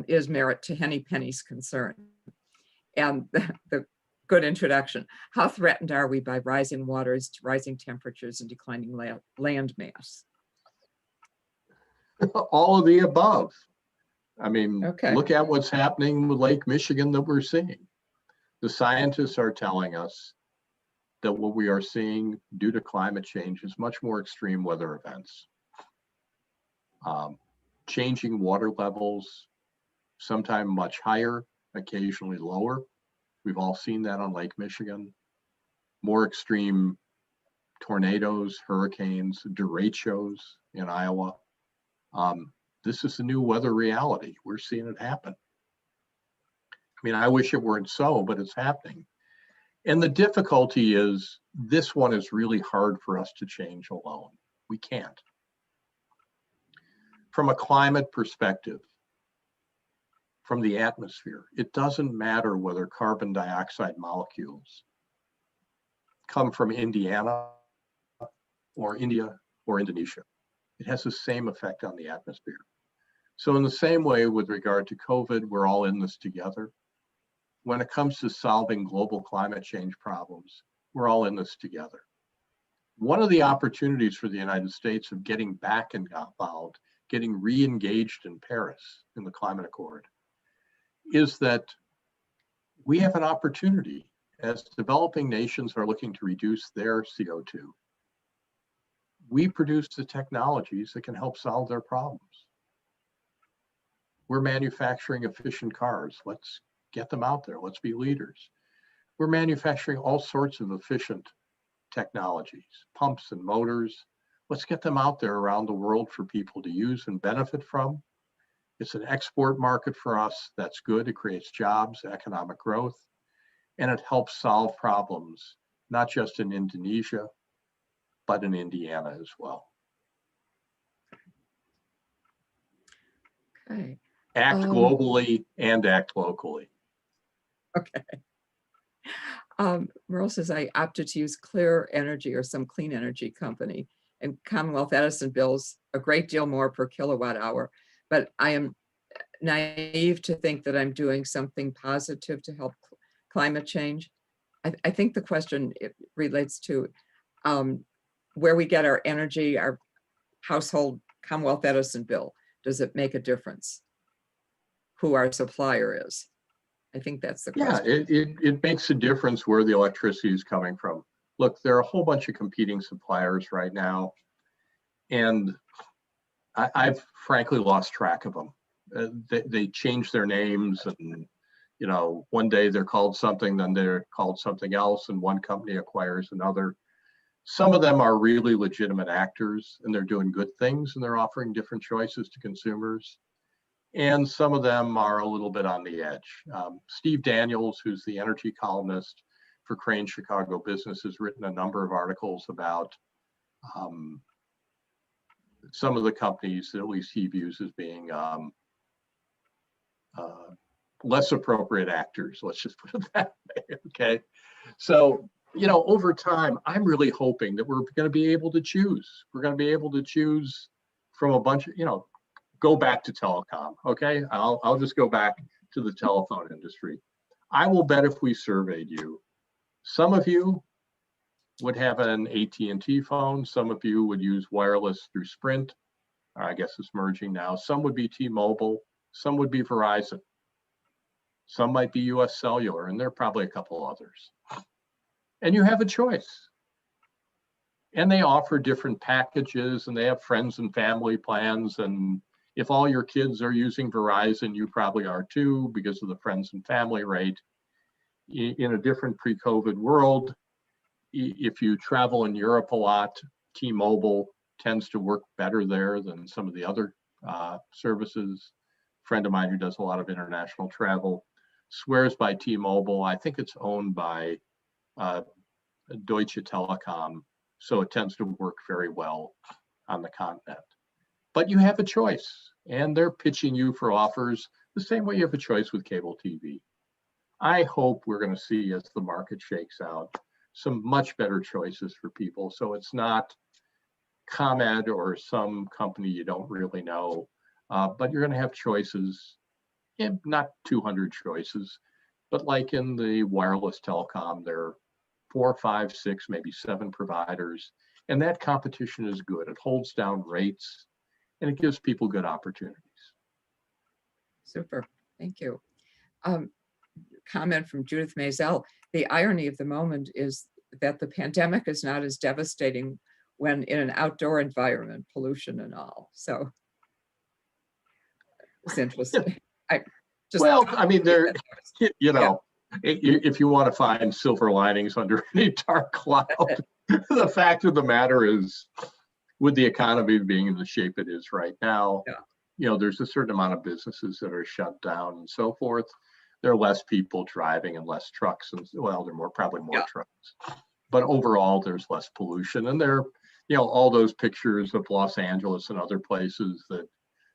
is merit to Henny Penny's concern. And the good introduction. How threatened are we by rising waters, rising temperatures, and declining land mass? All of the above. I mean, okay. Look at what's happening with Lake Michigan that we're seeing. The scientists are telling us that what we are seeing due to climate change is much more extreme weather events. Changing water levels, sometimes much higher, occasionally lower. We've all seen that on Lake Michigan. More extreme tornadoes, hurricanes, derechos in Iowa. This is the new weather reality. We're seeing it happen. I mean, I wish it weren't so, but it's happening. And the difficulty is this one is really hard for us to change alone. We can't. From a climate perspective, from the atmosphere, it doesn't matter whether carbon dioxide molecules come from Indiana or India or Indonesia. It has the same effect on the atmosphere. So in the same way with regard to COVID, we're all in this together. when it comes to solving global climate change problems, we're all in this together. One of the opportunities for the United States of getting back involved, getting re-engaged in Paris in the climate accord, is that we have an opportunity as developing nations are looking to reduce their CO2. We produce the technologies that can help solve their problems. We're manufacturing efficient cars. Let's get them out there. Let's be leaders. We're manufacturing all sorts of efficient technologies, pumps and motors. Let's get them out there around the world for people to use and benefit from. It's an export market for us. That's good. It creates jobs, economic growth, and it helps solve problems, not just in Indonesia, but in Indiana as well. Okay. Act globally and act locally. Okay. Merle says, I opted to use Clear Energy or some clean energy company, and Commonwealth Edison bills a great deal more per kilowatt hour, but I am naive to think that I'm doing something positive to help climate change. I think the question relates to where we get our energy, our household Commonwealth Edison bill. Does it make a difference who our supplier is? I think that's the question. Yeah, it makes a difference where the electricity is coming from. Look, there are a whole bunch of competing suppliers right now, and I've frankly lost track of them. They change their names, and one day they're called something, then they're called something else, and one company acquires another. Some of them are really legitimate actors, and they're doing good things, and they're offering different choices to consumers. And some of them are a little bit on the edge. Steve Daniels, who's the energy columnist for Crane Chicago Business, has written a number of articles about some of the companies that at least he views as being less appropriate actors. Let's just put it that way, okay? So, over time, I'm really hoping that we're going to be able to choose. We're going to be able to choose from a bunch of, go back to telecom, okay? I'll just go back to the telephone industry. I will bet if we surveyed you, some of you would have an AT&T phone, some of you would use wireless through Sprint, I guess it's merging now. Some would be T-Mobile, some would be Verizon, some might be US Cellular, and there are probably a couple others. And you have a choice. And they offer different packages, and they have friends and family plans, and if all your kids are using Verizon, you probably are too, because of the friends and family rate. In a different pre-COVID world, if you travel in Europe a lot, T-Mobile tends to work better there than some of the other services. A friend of mine who does a lot of international travel swears by T-Mobile. I think it's owned by Deutsche Telekom, so it tends to work very well on the continent. But you have a choice, and they're pitching you for offers the same way you have a choice with cable TV. I hope we're going to see, as the market shakes out, some much better choices for people. So it's not ComEd or some company you don't really know, but you're going to have choices, not 200 choices, but like in the wireless telecom, there are 4, 5, 6, maybe 7 providers, and that competition is good. It holds down rates, and it gives people good opportunities. Super, thank you. Comment from Judith Maisel. The irony of the moment is that the pandemic is not as devastating when in an outdoor environment, pollution and all. So it's interesting. There, if you want to find silver linings under any dark cloud, the fact of the matter is, with the economy being in the shape it is right now, there's a certain amount of businesses that are shut down and so forth. There are less people driving and less trucks, and well, there are probably more trucks. But overall, there's less pollution, and there, all those pictures of Los Angeles and other places that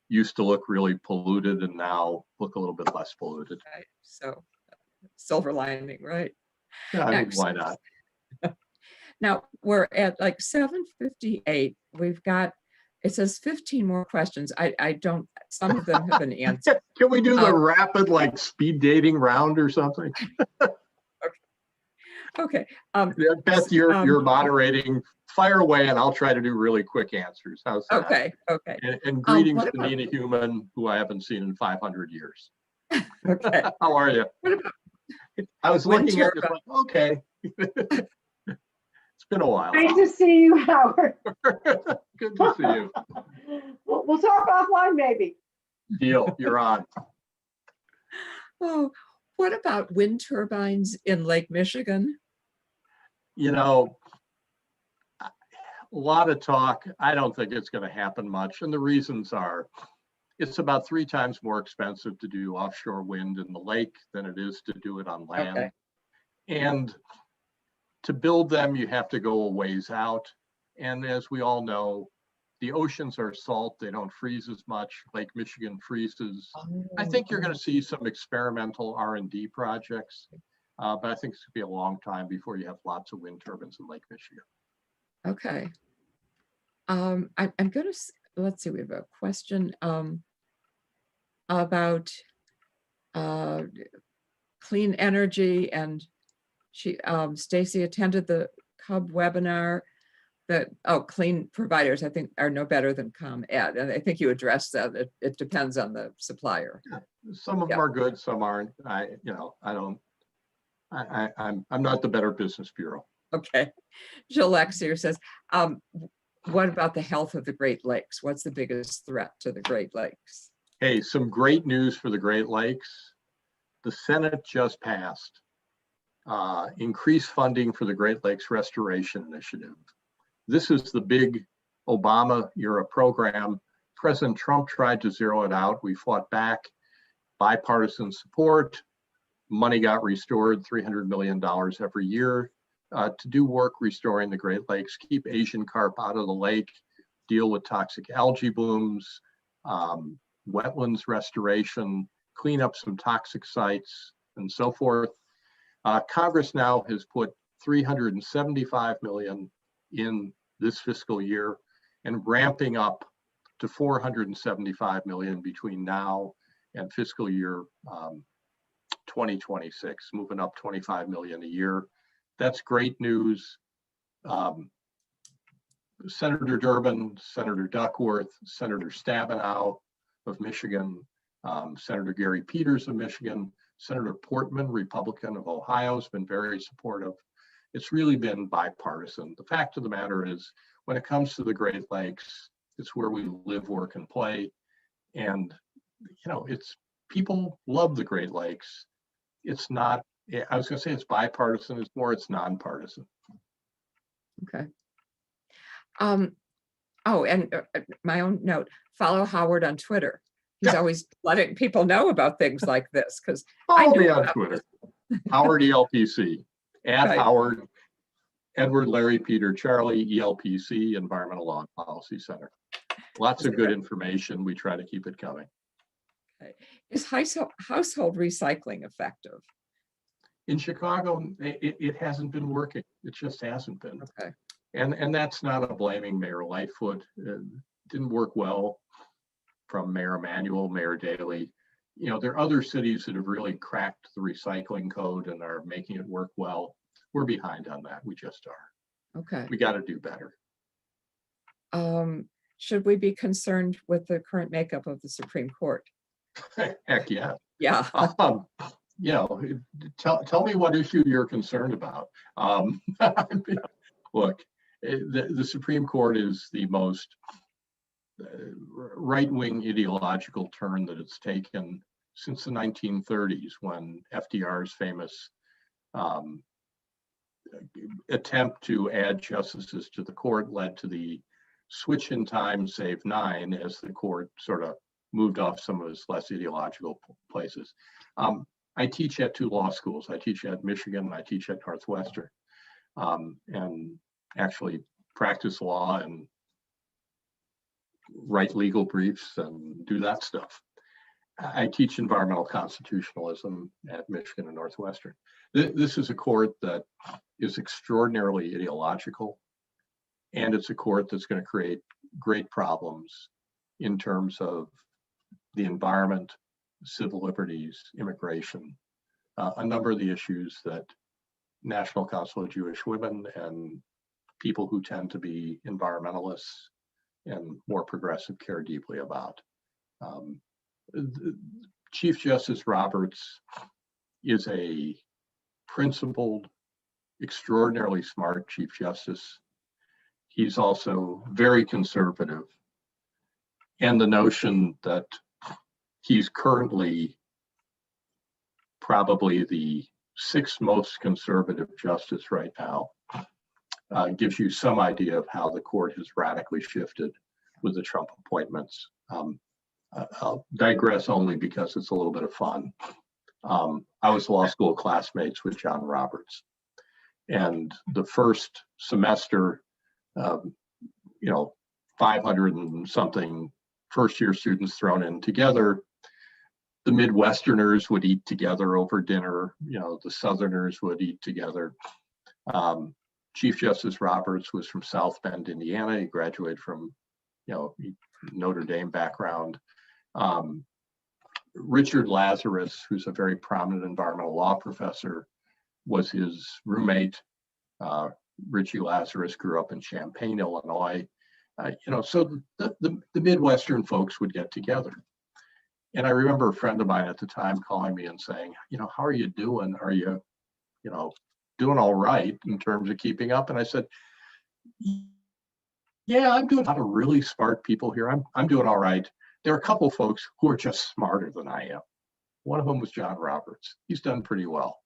used to look really polluted and now look a little bit less polluted. Right. So, silver lining, right? Yeah, I mean, why not? Now we're at like 7:58. We've got It says 15 more questions. I don't, some of them have been answered. Can we do the Um, rapid like speed dating round or something? Okay. Yeah, Beth, you're moderating. Fire away, and I'll try to do really quick answers. How's that? Okay. Okay. And greetings What to about, Nina Human, who I haven't seen in 500 years. okay. How are you? What about I was looking at winter? it like, okay. It's been a while. Nice to see you, Howard. Good to see you. We'll talk offline, maybe. Deal, you're on. Oh, what about wind turbines in Lake Michigan? You know, a lot of talk. I don't think it's going to happen much. And the reasons are, it's about 3 times more expensive to do offshore wind in the lake than it is to do it on land. Okay. And to build them, you have to go a ways out. And as we all know, the oceans are salt. They don't freeze as much. Lake Michigan freezes. I think you're going to see some experimental R&D projects, but I think it's going to be a long time before you have lots of wind turbines in Lake Michigan. Okay. I'm going to, let's see, we have a question about clean energy, and Stacy attended the CUB webinar that, clean providers, I think, are no better than ComEd. And I think you addressed that. It depends on the supplier. Some of them are good, some aren't. I'm not the Better Business Bureau. Okay. Jill Lexier says, what about the health of the Great Lakes? What's the biggest threat to the Great Lakes? Hey, some great news for the Great Lakes. The Senate just passed increased funding for the Great Lakes Restoration Initiative. This is the big Obama-era program. President Trump tried to zero it out. We fought back, bipartisan support. Money got restored, $300 million every year to do work restoring the Great Lakes, keep Asian carp out of the lake, deal with toxic algae blooms, wetlands restoration, clean up some toxic sites, and so forth. Congress now has put $375 million in this fiscal year and ramping up to $475 million between now and fiscal year 2026, moving up $25 million a year. That's great news. Senator Durbin, Senator Duckworth, Senator Stabenow of Michigan, Senator Gary Peters of Michigan, Senator Portman, Republican of Ohio, has been very supportive. It's really been bipartisan. The fact of the matter is, when it comes to the Great Lakes, it's where we live, work, and play. And, it's people love the Great Lakes. It's not, I was going to say it's bipartisan, it's nonpartisan. Okay. And my own note, follow Howard on Twitter. He's always letting people know about things like this, because I Follow knew me on about Twitter, this. Howard ELPC, at Right. Howard, Edward, Larry, Peter, Charlie, ELPC, Environmental Law and Policy Center. Lots of good information. We try to keep it coming. Okay. Is household recycling effective? In Chicago, it hasn't been working. It just hasn't been. Okay. And that's not a blaming Mayor Lightfoot. It didn't work well from Mayor Emanuel, Mayor Daley. There are other cities that have really cracked the recycling code and are making it work well. We're behind on that. We just are. Okay. We got to do better. Should we be concerned with the current makeup of the Supreme Court? Heck yeah. Yeah. Tell me what issue you're concerned about. Look, the Supreme Court is the most right-wing ideological turn that it's taken since the 1930s, when FDR's famous attempt to add justices to the court led to the switch in time, save 9, as the court sort of moved off some of its less ideological places. I teach at 2 law schools. I teach at Michigan and I teach at Northwestern, and actually practice law and write legal briefs and do that stuff. I teach environmental constitutionalism at Michigan and Northwestern. This is a court that is extraordinarily ideological, and it's a court that's going to create great problems in terms of the environment, civil liberties, immigration, a number of the issues that National Council of Jewish Women and people who tend to be environmentalists and more progressive care deeply about. Chief Justice Roberts is a principled, extraordinarily smart Chief Justice. He's also very conservative. And the notion that he's currently probably the sixth most conservative justice right now gives you some idea of how the court has radically shifted with the Trump appointments. I'll digress only because it's a little bit of fun. I was law school classmates with John Roberts, and the first semester, 500 and something first-year students thrown in together. The Midwesterners would eat together over dinner. The Southerners would eat together. Chief Justice Roberts was from South Bend, Indiana. He graduated from, Notre Dame background. Richard Lazarus, who's a very prominent environmental law professor, was his roommate. Richie Lazarus grew up in Champaign, Illinois. So the Midwestern folks would get together. And I remember a friend of mine at the time calling me and saying, how are you doing? Are you, doing all right in terms of keeping up? And I said, yeah, I'm doing a lot of really smart people here. I'm doing all right. There are a couple of folks who are just smarter than I am. One of them was John Roberts. He's done pretty well.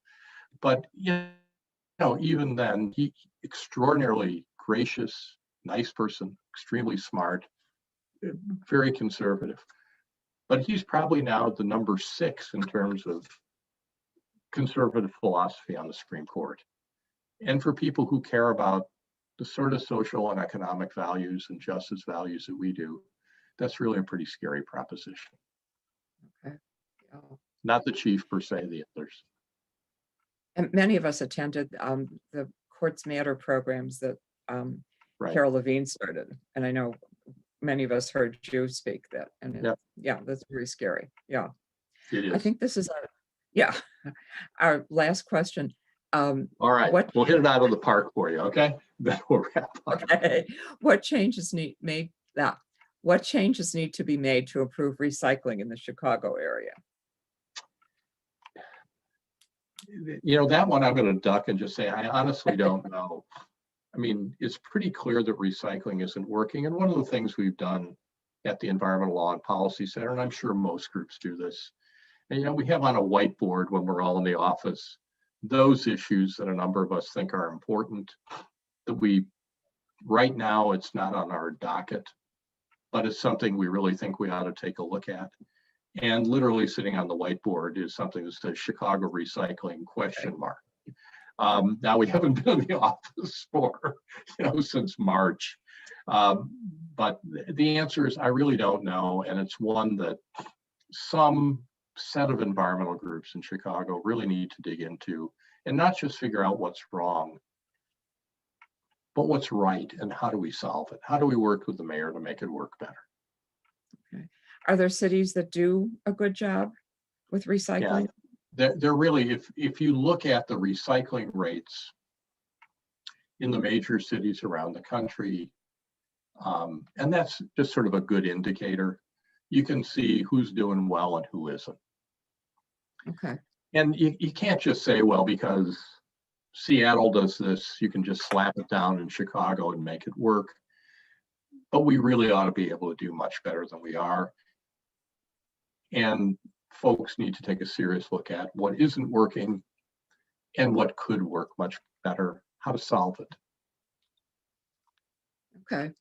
But, even then, he extraordinarily gracious, nice person, extremely smart, very conservative. But he's probably now the number 6 in terms of conservative philosophy on the Supreme Court. And for people who care about the sort of social and economic values and justice values that we do, that's really a pretty scary proposition. Okay. Yeah. Not the chief per se, the others. And many of us attended the Courts Matter programs that Right. Carol Levine started. And I know many of us heard you speak that. And Yep. that's very scary. Yeah. It is. I think this is our last question. All right, we'll hit it out of the park for you, okay? Then we'll wrap up. Okay. What changes need to be made to improve recycling in the Chicago area? That one I'm going to duck and just say, I honestly don't know. I mean, it's pretty clear that recycling isn't working. And one of the things we've done at the Environmental Law and Policy Center, and I'm sure most groups do this, and we have on a whiteboard when we're all in the office, those issues that a number of us think are important, that right now it's not on our docket, but it's something we really think we ought to take a look at. And literally sitting on the whiteboard is something that says Chicago recycling ? Now we haven't been in the office for, since March. But the answer is I really don't know. And it's one that some set of environmental groups in Chicago really need to dig into and not just figure out what's wrong, but what's right and how do we solve it? How do we work with the mayor to make it work better? Okay. Are there cities that do a good job with recycling? Yeah, they're really, if you look at the recycling rates in the major cities around the country, and that's just sort of a good indicator, you can see who's doing well and who isn't. Okay. And you can't just say, well, because Seattle does this, you can just slap it down in Chicago and make it work. But we really ought to be able to do much better than we are. And folks need to take a serious look at what isn't working and what could work much better, how to solve it. Okay.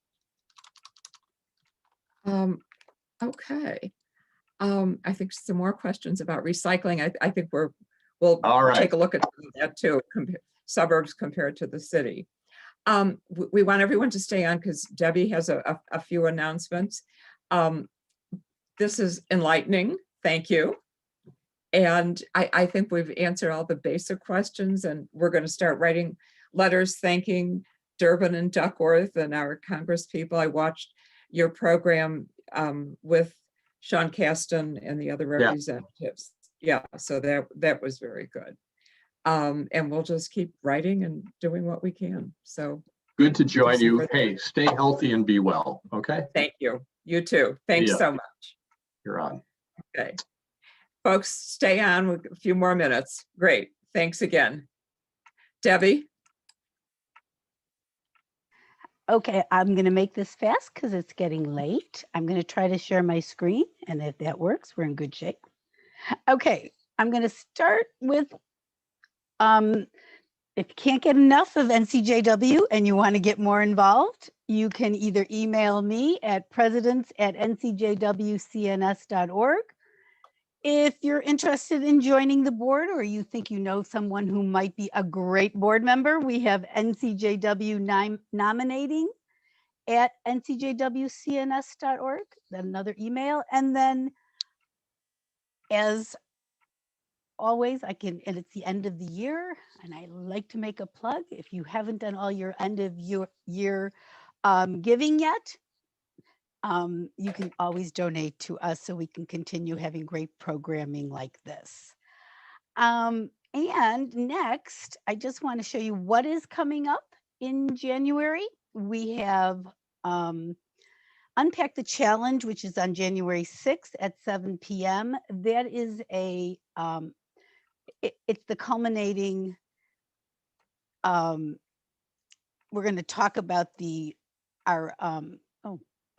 Okay. I think some more questions about recycling. I think we'll All right. take a look at that too, suburbs compared to the city. We want everyone to stay on because Debbie has a few announcements. This is enlightening. Thank you. And I think we've answered all the basic questions, and we're going to start writing letters thanking Durbin and Duckworth and our Congress people. I watched your program with Sean Caston and the other Yeah. representatives. Yeah, so that was very good. And we'll just keep writing and doing what we can. So Good to join some you. further- Hey, stay healthy and be well. Okay, thank you. You too. Thanks ya. so much. you're on. Okay. Folks, stay on with a few more minutes. Great. Thanks again. Debbie? Okay, I'm going to make this fast because it's getting late. I'm going to try to share my screen, and if that works, we're in good shape. Okay, I'm going to start with, if you can't get enough of NCJW and you want to get more involved, you can either email me at presidents@ncjwcns.org. If you're interested in joining the board, or you think you know someone who might be a great board member, we have NCJW nominating at ncjwcns.org. Then another email. And then, as always, and it's the end of the year, and I like to make a plug. If you haven't done all your end of year giving yet, you can always donate to us so we can continue having great programming like this. And next, I just want to show you what is coming up in January. We have Unpack the Challenge, which is on January 6th at 7 p.m. That is it's the culminating, we're going to talk about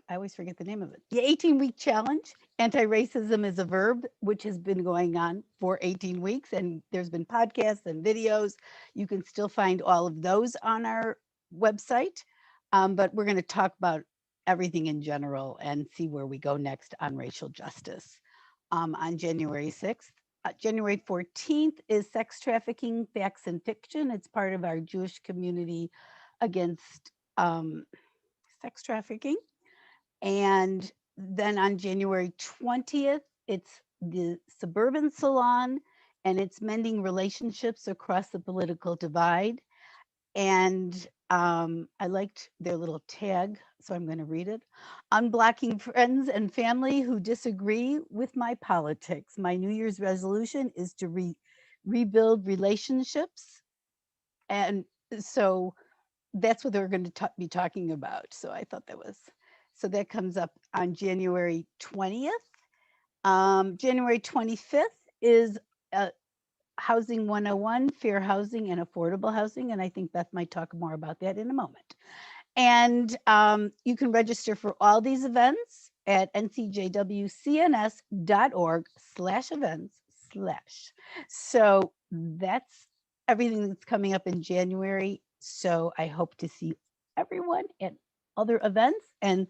I always forget the name of it. The 18-week challenge, Anti-Racism is a Verb, which has been going on for 18 weeks. And there's been podcasts and videos. You can still find all of those on our website. But we're going to talk about everything in general and see where we go next on racial justice. On January 6th. January 14th is Sex Trafficking, Facts and Fiction. It's part of our Jewish community against sex trafficking. And then on January 20th, it's the Suburban Salon, and it's mending relationships across the political divide. And I liked their little tag, so I'm going to read it. Unblocking friends and family who disagree with my politics. My New Year's resolution is to rebuild relationships. And so that's what they're going to be talking about. So I thought so that comes up on January 20th. January 25th is Housing 101, Fair Housing and Affordable Housing. And I think Beth might talk more about that in a moment. And you can register for all these events at ncjwcns.org/events/. So that's everything that's coming up in January. So I hope to see everyone at other events. And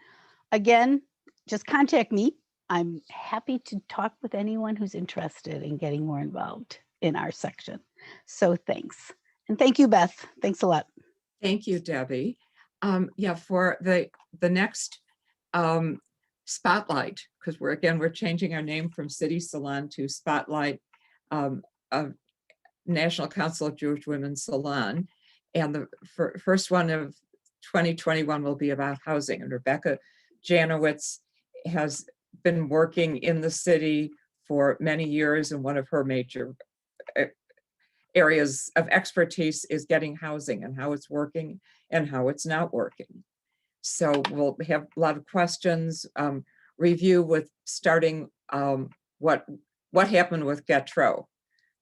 again, just contact me. I'm happy to talk with anyone who's interested in getting more involved in our section. So thanks. And thank you, Beth. Thanks a lot. Thank you, Debbie. Yeah, for the next Spotlight, because we're changing our name from City Salon to Spotlight of National Council of Jewish Women Salon. And the first one of 2021 will be about housing. And Rebecca Janowitz has been working in the city for many years, and one of her major areas of expertise is getting housing and how it's working and how it's not working. So we'll have a lot of questions, review with starting what happened with Getro.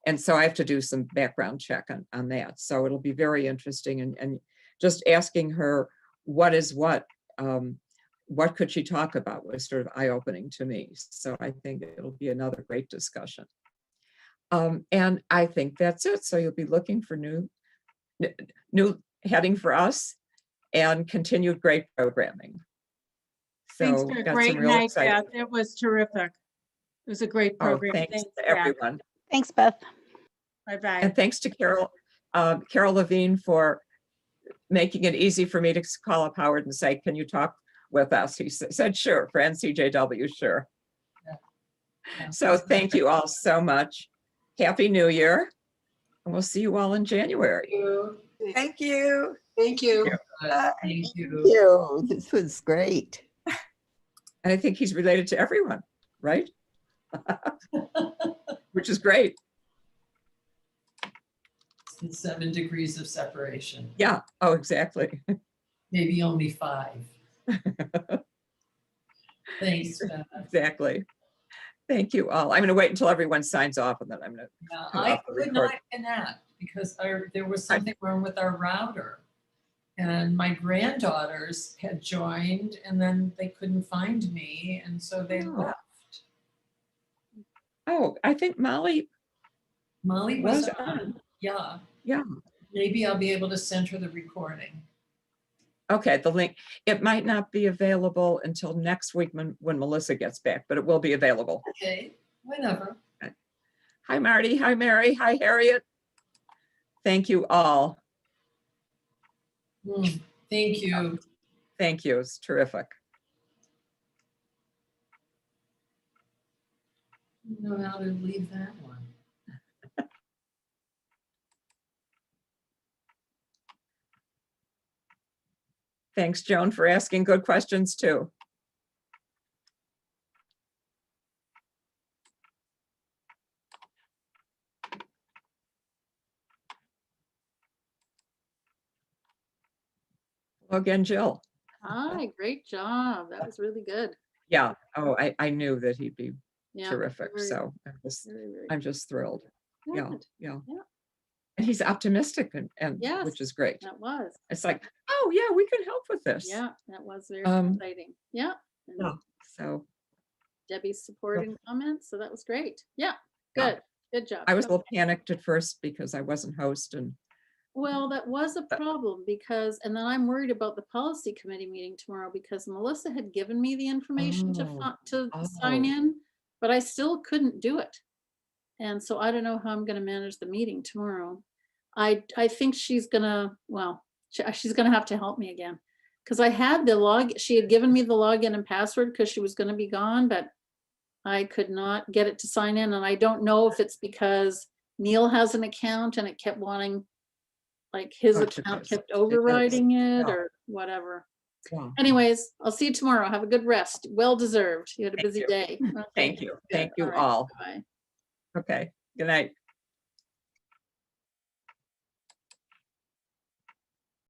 And so I have to do some background check on that. So it'll be very interesting, and just asking her what could she talk about was sort of eye-opening to me. So I think it'll be another great discussion. And I think that's it. So you'll be looking for new heading for us and continued great programming. Thanks So for a got great some real night, exciting. Beth. It was terrific. It was a great Oh, program. thanks to Beth. everyone. Thanks, Beth. Bye-bye. And thanks to Carol Levine for making it easy for me to call up Howard and say, can you talk with us? He said, sure, for NCJW, sure. Yeah. So thank you all so much. Happy New Year. And we'll see you all in January. Thank you. Thank you. Bye. Thank you. This was great. And I think he's related to everyone, right? Which is great. It's 7 degrees of separation, Yeah. Oh, exactly. maybe only 5. Thanks, Beth. Exactly. Thank you all. I'm going to wait until everyone signs off and then I'm going to. Yeah, Turn I off the could record. not connect because there was something wrong with our router. And my granddaughters had joined and then they couldn't find me. And so they Oh. left. Oh, I think Molly Molly was was on. on. Yeah. Yeah. Maybe I'll be able to send her the recording. Okay, the link. It might not be available until next week when Melissa gets back, but it will be available. Okay, whenever. Hi, Marty. Hi, Mary. Hi, Harriet. Thank you all. Thank you. Thank you. It's terrific. I don't know how to leave that one. Thanks, Joan, for asking good questions too. Hello again, Jill. Hi, great job. That was really good. Yeah. Oh, I knew that he'd be Yeah. terrific. very, So very I'm just thrilled. Yeah. good. Yeah. Yeah. And he's optimistic and Yes. which is great. That was. It's like, oh yeah, we can help with this. Yeah, that was very Um, exciting. Yeah. And Yeah. So Debbie's support and comments. So that was great. Yeah. Yeah. Good. Good job. I was a Okay. little panicked at first because I wasn't host and Well, that was a problem because, and then I'm worried about the policy committee meeting tomorrow because Melissa had given me the information to sign Oh. in, but I still couldn't do it. And so I don't know how I'm going to manage the meeting tomorrow. I think she's gonna, well, she's gonna have to help me again. Because I had the log, she had given me the login and password because she was gonna be gone, but I could not get it to sign in. And I don't know if it's because Neil has an account and it kept wanting, like his Oh, account it kept is. overriding it Yeah. or whatever. Yeah. Anyways, I'll see you tomorrow. Have a good rest. Well deserved. You had a Thank busy you. day. Okay, Thank you. good. Thank you right, all. bye. Okay. Good night.